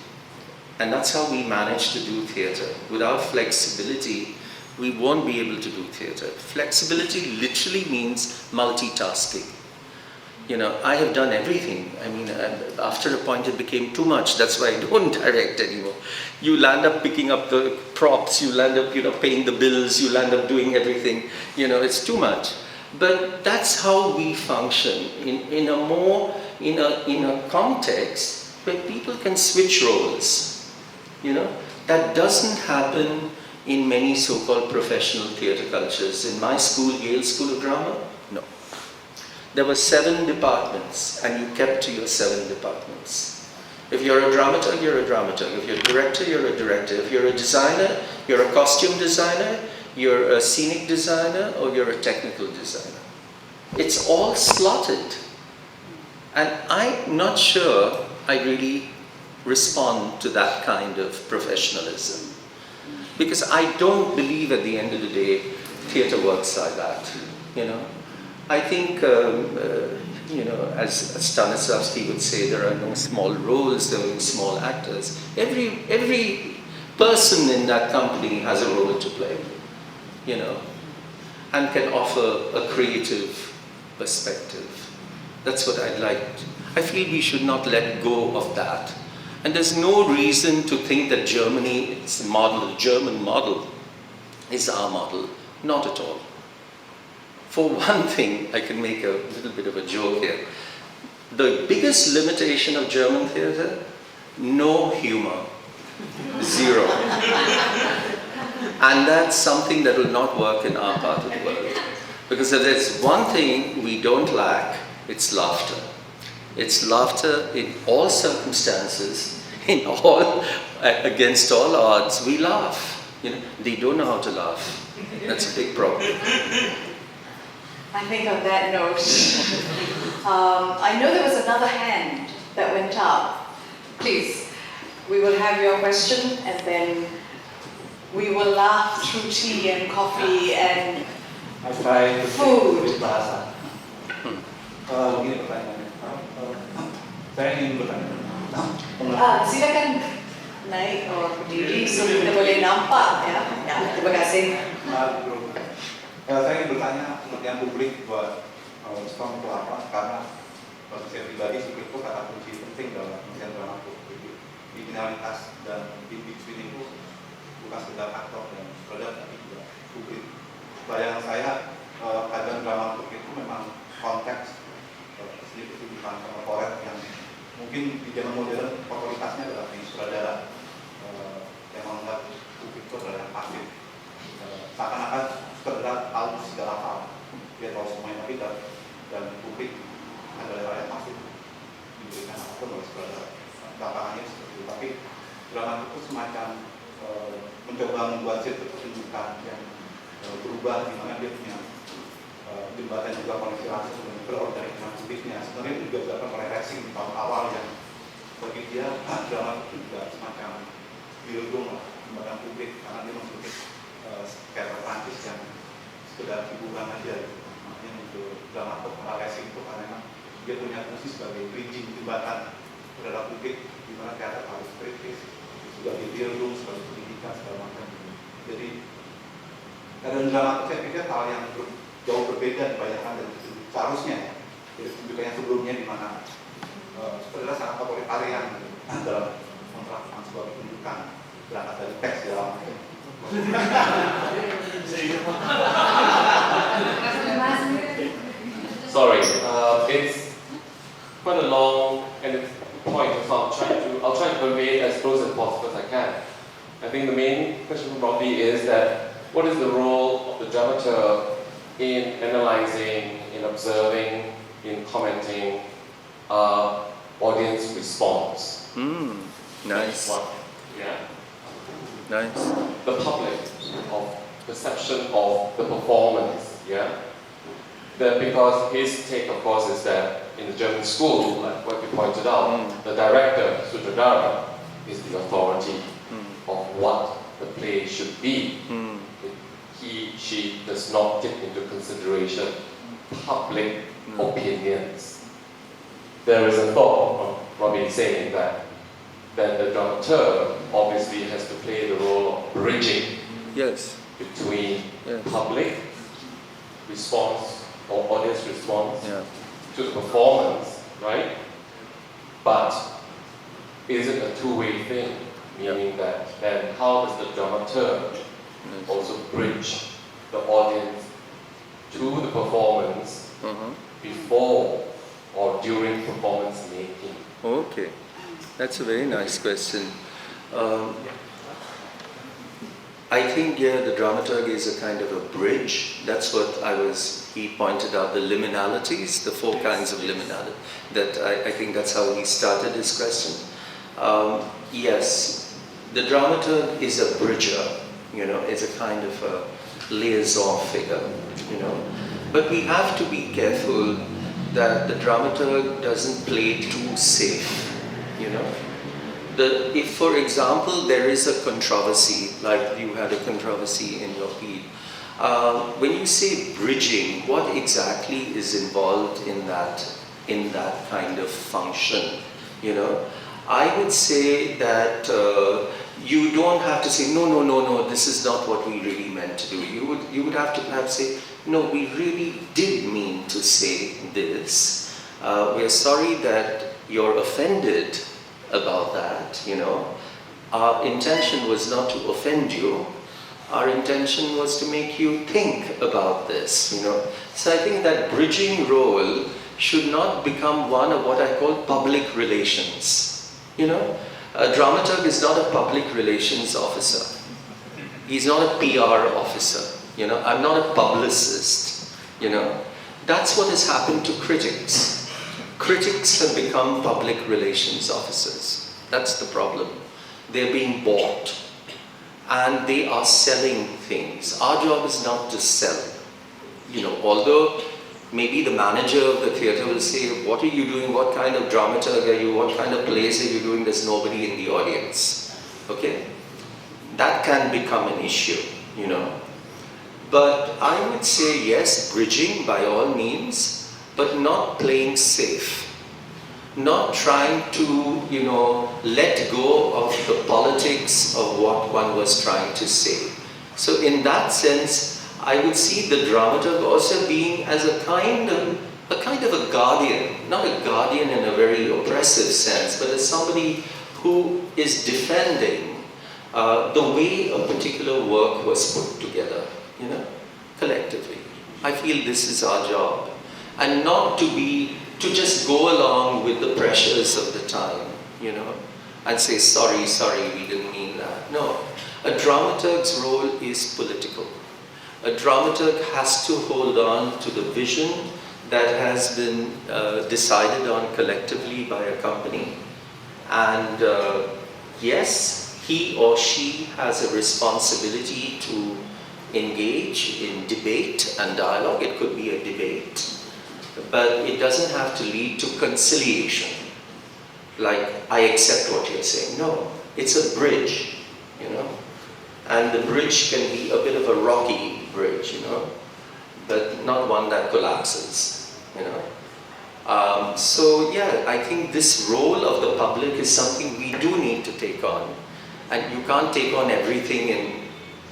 And that's how we manage to do theatre. Without flexibility, we won't be able to do theatre. Flexibility literally means multitasking. You know, I have done everything. I mean, after a point it became too much. That's why I don't direct anymore. You land up picking up the props, you land up, you know, paying the bills, you land up doing everything. You know, it's too much. But that's how we function in a context where people can switch roles. You know, that doesn't happen in many so-called professional theatre cultures. In my school, Yale School of Drama, no. There were 7 departments, and you kept to your 7 departments. If you're a dramaturg, you're a dramaturg. If you're a director, you're a director. If you're a designer, you're a costume designer, you're a scenic designer, or you're a technical designer. It's all slotted. And I'm not sure I really respond to that kind of professionalism. Because I don't believe at the end of the day, theatre works like that, you know. I think, you know, as Stanislavski would say, there are no small roles, there are no small actors. Every person in that company has a role to play, you know, and can offer a creative perspective. That's what I'd like. I feel we should not let go of that. And there's no reason to think that Germany's model, the German model, is our model. Not at all. For one thing, I can make a little bit of a joke here. The biggest limitation of German theatre, no humor. 0. And that's something that will not work in our part of the world. Because if there's one thing we don't lack, it's laughter. It's laughter in all circumstances, against all odds, we laugh. You know, they don't know how to laugh. That's a big problem. I think on that note, I know there was another hand that went up. Please, we will have your question and then we will laugh through tea and coffee and food. Begini pertanyaannya, saya ingin bertanya. Silakan naik atau berdiri so kita boleh nampak ya. Ya, terima kasih. Saya ingin bertanya pengertian publik buat Rustom itu apa? Karena bagi saya pribadi skrip itu kata kunci penting dalam pengertian dramaturg. Originalitas dan in between itu bukan sekedar aktor dan sutradara tapi juga publik. Bayangan saya kajian dramaturg itu memang konteks sedikit bukan korporat yang mungkin di zaman modern otoritasnya adalah di sutradara yang menganggap publik itu adalah yang pasif. Seakan-akan sutradara tahu segala hal, dia tahu semuanya, tapi dan publik adalah yang pasif diberikan apapun oleh sutradara. Gampangannya seperti itu. Tapi dramaturg itu semacam mencoba membuat sirkuit pertunjukan yang berubah, di mana dia punya jembatan juga koneksi langsung dengan berorganisasi dengan publiknya. Sebenarnya itu juga dilakukan oleh Racing di tahun awal yang bagi dia drama itu juga semacam bildung lah, jembatan publik, karena dia mengikuti teater Prancis yang sekedar hiburan aja. Makanya untuk drama karena Racing itu karena dia punya fungsi sebagai bridging jembatan terhadap publik, di mana teater harus kritis, sebagai bildung, sebagai pendidikan segala macam. Jadi dan drama saya pikir hal yang jauh berbeda dibandingkan dari seharusnya dari tunjukan yang sebelumnya, di mana sutradara sangat otoritarian dalam melakukan sebuah pertunjukan berangkat dari teks di dalam. Sorry, it's quite a long and point, so I'll try to convey it as close as possible as I can. I think the main question probably is that what is the role of the dramaturg in analyzing, in observing, in commenting audience response? Nice. Yeah. Nice. The public of perception of the performance, yeah? Then because his take, of course, is that in the German school, like what you pointed out, the director, Sutradara, is the authority of what the play should be. She does not take into consideration public opinions. There is a thought of Robbie saying that then the dramaturg obviously has to play the role of bridging between public response or audience response to the performance, right? But is it a two-way thing? Meaning that then how does the dramaturg also bridge the audience to the performance before or during performance making? Okay, that's a very nice question. I think the dramaturg is a kind of a bridge. That's what he pointed out, the liminalities, the four kinds of liminality. That I think that's how he started his question. Yes, the dramaturg is a bridger, is a kind of a liaison figure, But we have to be careful that the dramaturg doesn't play too safe, If, for example, there is a controversy, like you had a controversy in your piece, when you say bridging, what exactly is involved in that kind of function, I would say that you don't have to say, no, this is not what we really meant to do. You would have to perhaps say, no, we really did mean to say this. We're sorry that you're offended about that, Our intention was not to offend you. Our intention was to make you think about this, So I think that bridging role should not become one of what I call public relations. A dramaturg is not a public relations officer. He's not a PR officer. I'm not a publicist. That's what has happened to critics. Critics have become public relations officers. That's the problem. They're being bought. And they are selling things. Our job is not to sell. Although maybe the manager of the theatre will say, what are you doing? What kind of dramaturg are you? What kind of plays are you doing? There's nobody in the audience. Okay? That can become an issue, But I would say yes, bridging by all means, but not playing safe. Not trying to, let go of the politics of what one was trying to say. So in that sense, I would see the dramaturg also being as a kind of a guardian, not a guardian in a very oppressive sense, but as somebody who is defending the way a particular work was put together, collectively. I feel this is our job. And not to just go along with the pressures of the time, you know, and say, sorry, we didn't mean that. No, a dramaturg's role is political. A dramaturg has to hold on to the vision that has been decided on collectively by a company. And yes, he or she has a responsibility to engage in debate and dialogue. It could be a debate, but it doesn't have to lead to conciliation. Like, I accept what you're saying. No, it's a bridge, you know. And the bridge can be a bit of a rocky bridge, you know, but not one that collapses, you know. So yeah, I think this role of the public is something we do need to take on. And you can't take on everything in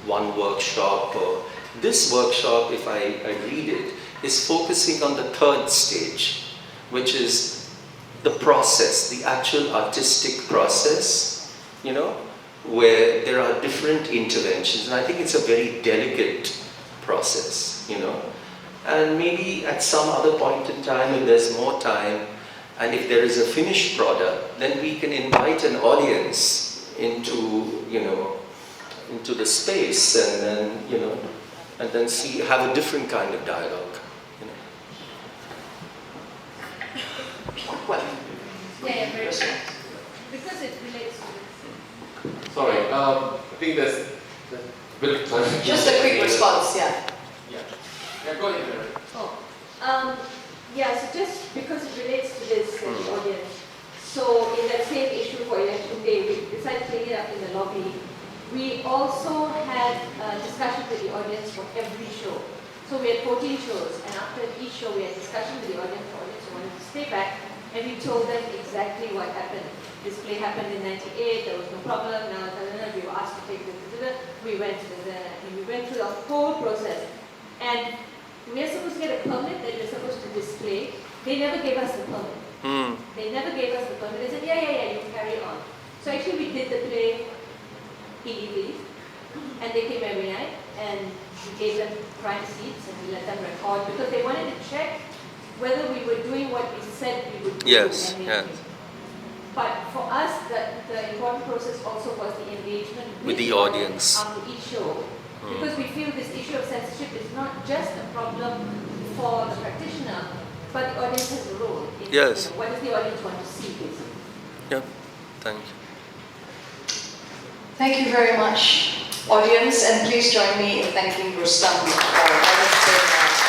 one workshop. Or this workshop, if I read it, is focusing on the third stage, which is the process, the actual artistic process, you know, where there are different interventions. And I think it's a very delicate process, you know. And maybe at some other point in time, if there's more time, and if there is a finished product, then we can invite an audience into, you know, into the space, and then, you know, and then have a different kind of dialogue, you know. Yeah, very good. Because it relates to this. Sorry, I think there's a bit of time. Just a quick response, yeah. Yeah, go ahead, Mary. Yeah, so just because it relates to this the audience. So in that same issue for Election Day, we decided to clean it up in the lobby. We also had a discussion with the audience for every show. So we had 14 shows, and after each show we had discussion with the audience who wanted to stay back, and we told them exactly what happened. This play happened in '98, there was no problem, now we were asked to take this, we went through the whole process. And we are supposed to get a permit that we're supposed to display. They never gave us the permit. They never gave us the permit. They said, yeah, you can carry on. So actually we did the play illegally, and they came every night, and we gave them prime seats, and we let them record, because they wanted to check whether we were doing what we said we would do. Yes. But for us, the important process also was the engagement with the audience after each show. Because we feel this issue of censorship is not just a problem for the practitioner, but the audience has a role. Yes. What does the audience want to see, basically? Yeah, thank you. Thank you very much, audience, and please join me in thanking Rustom for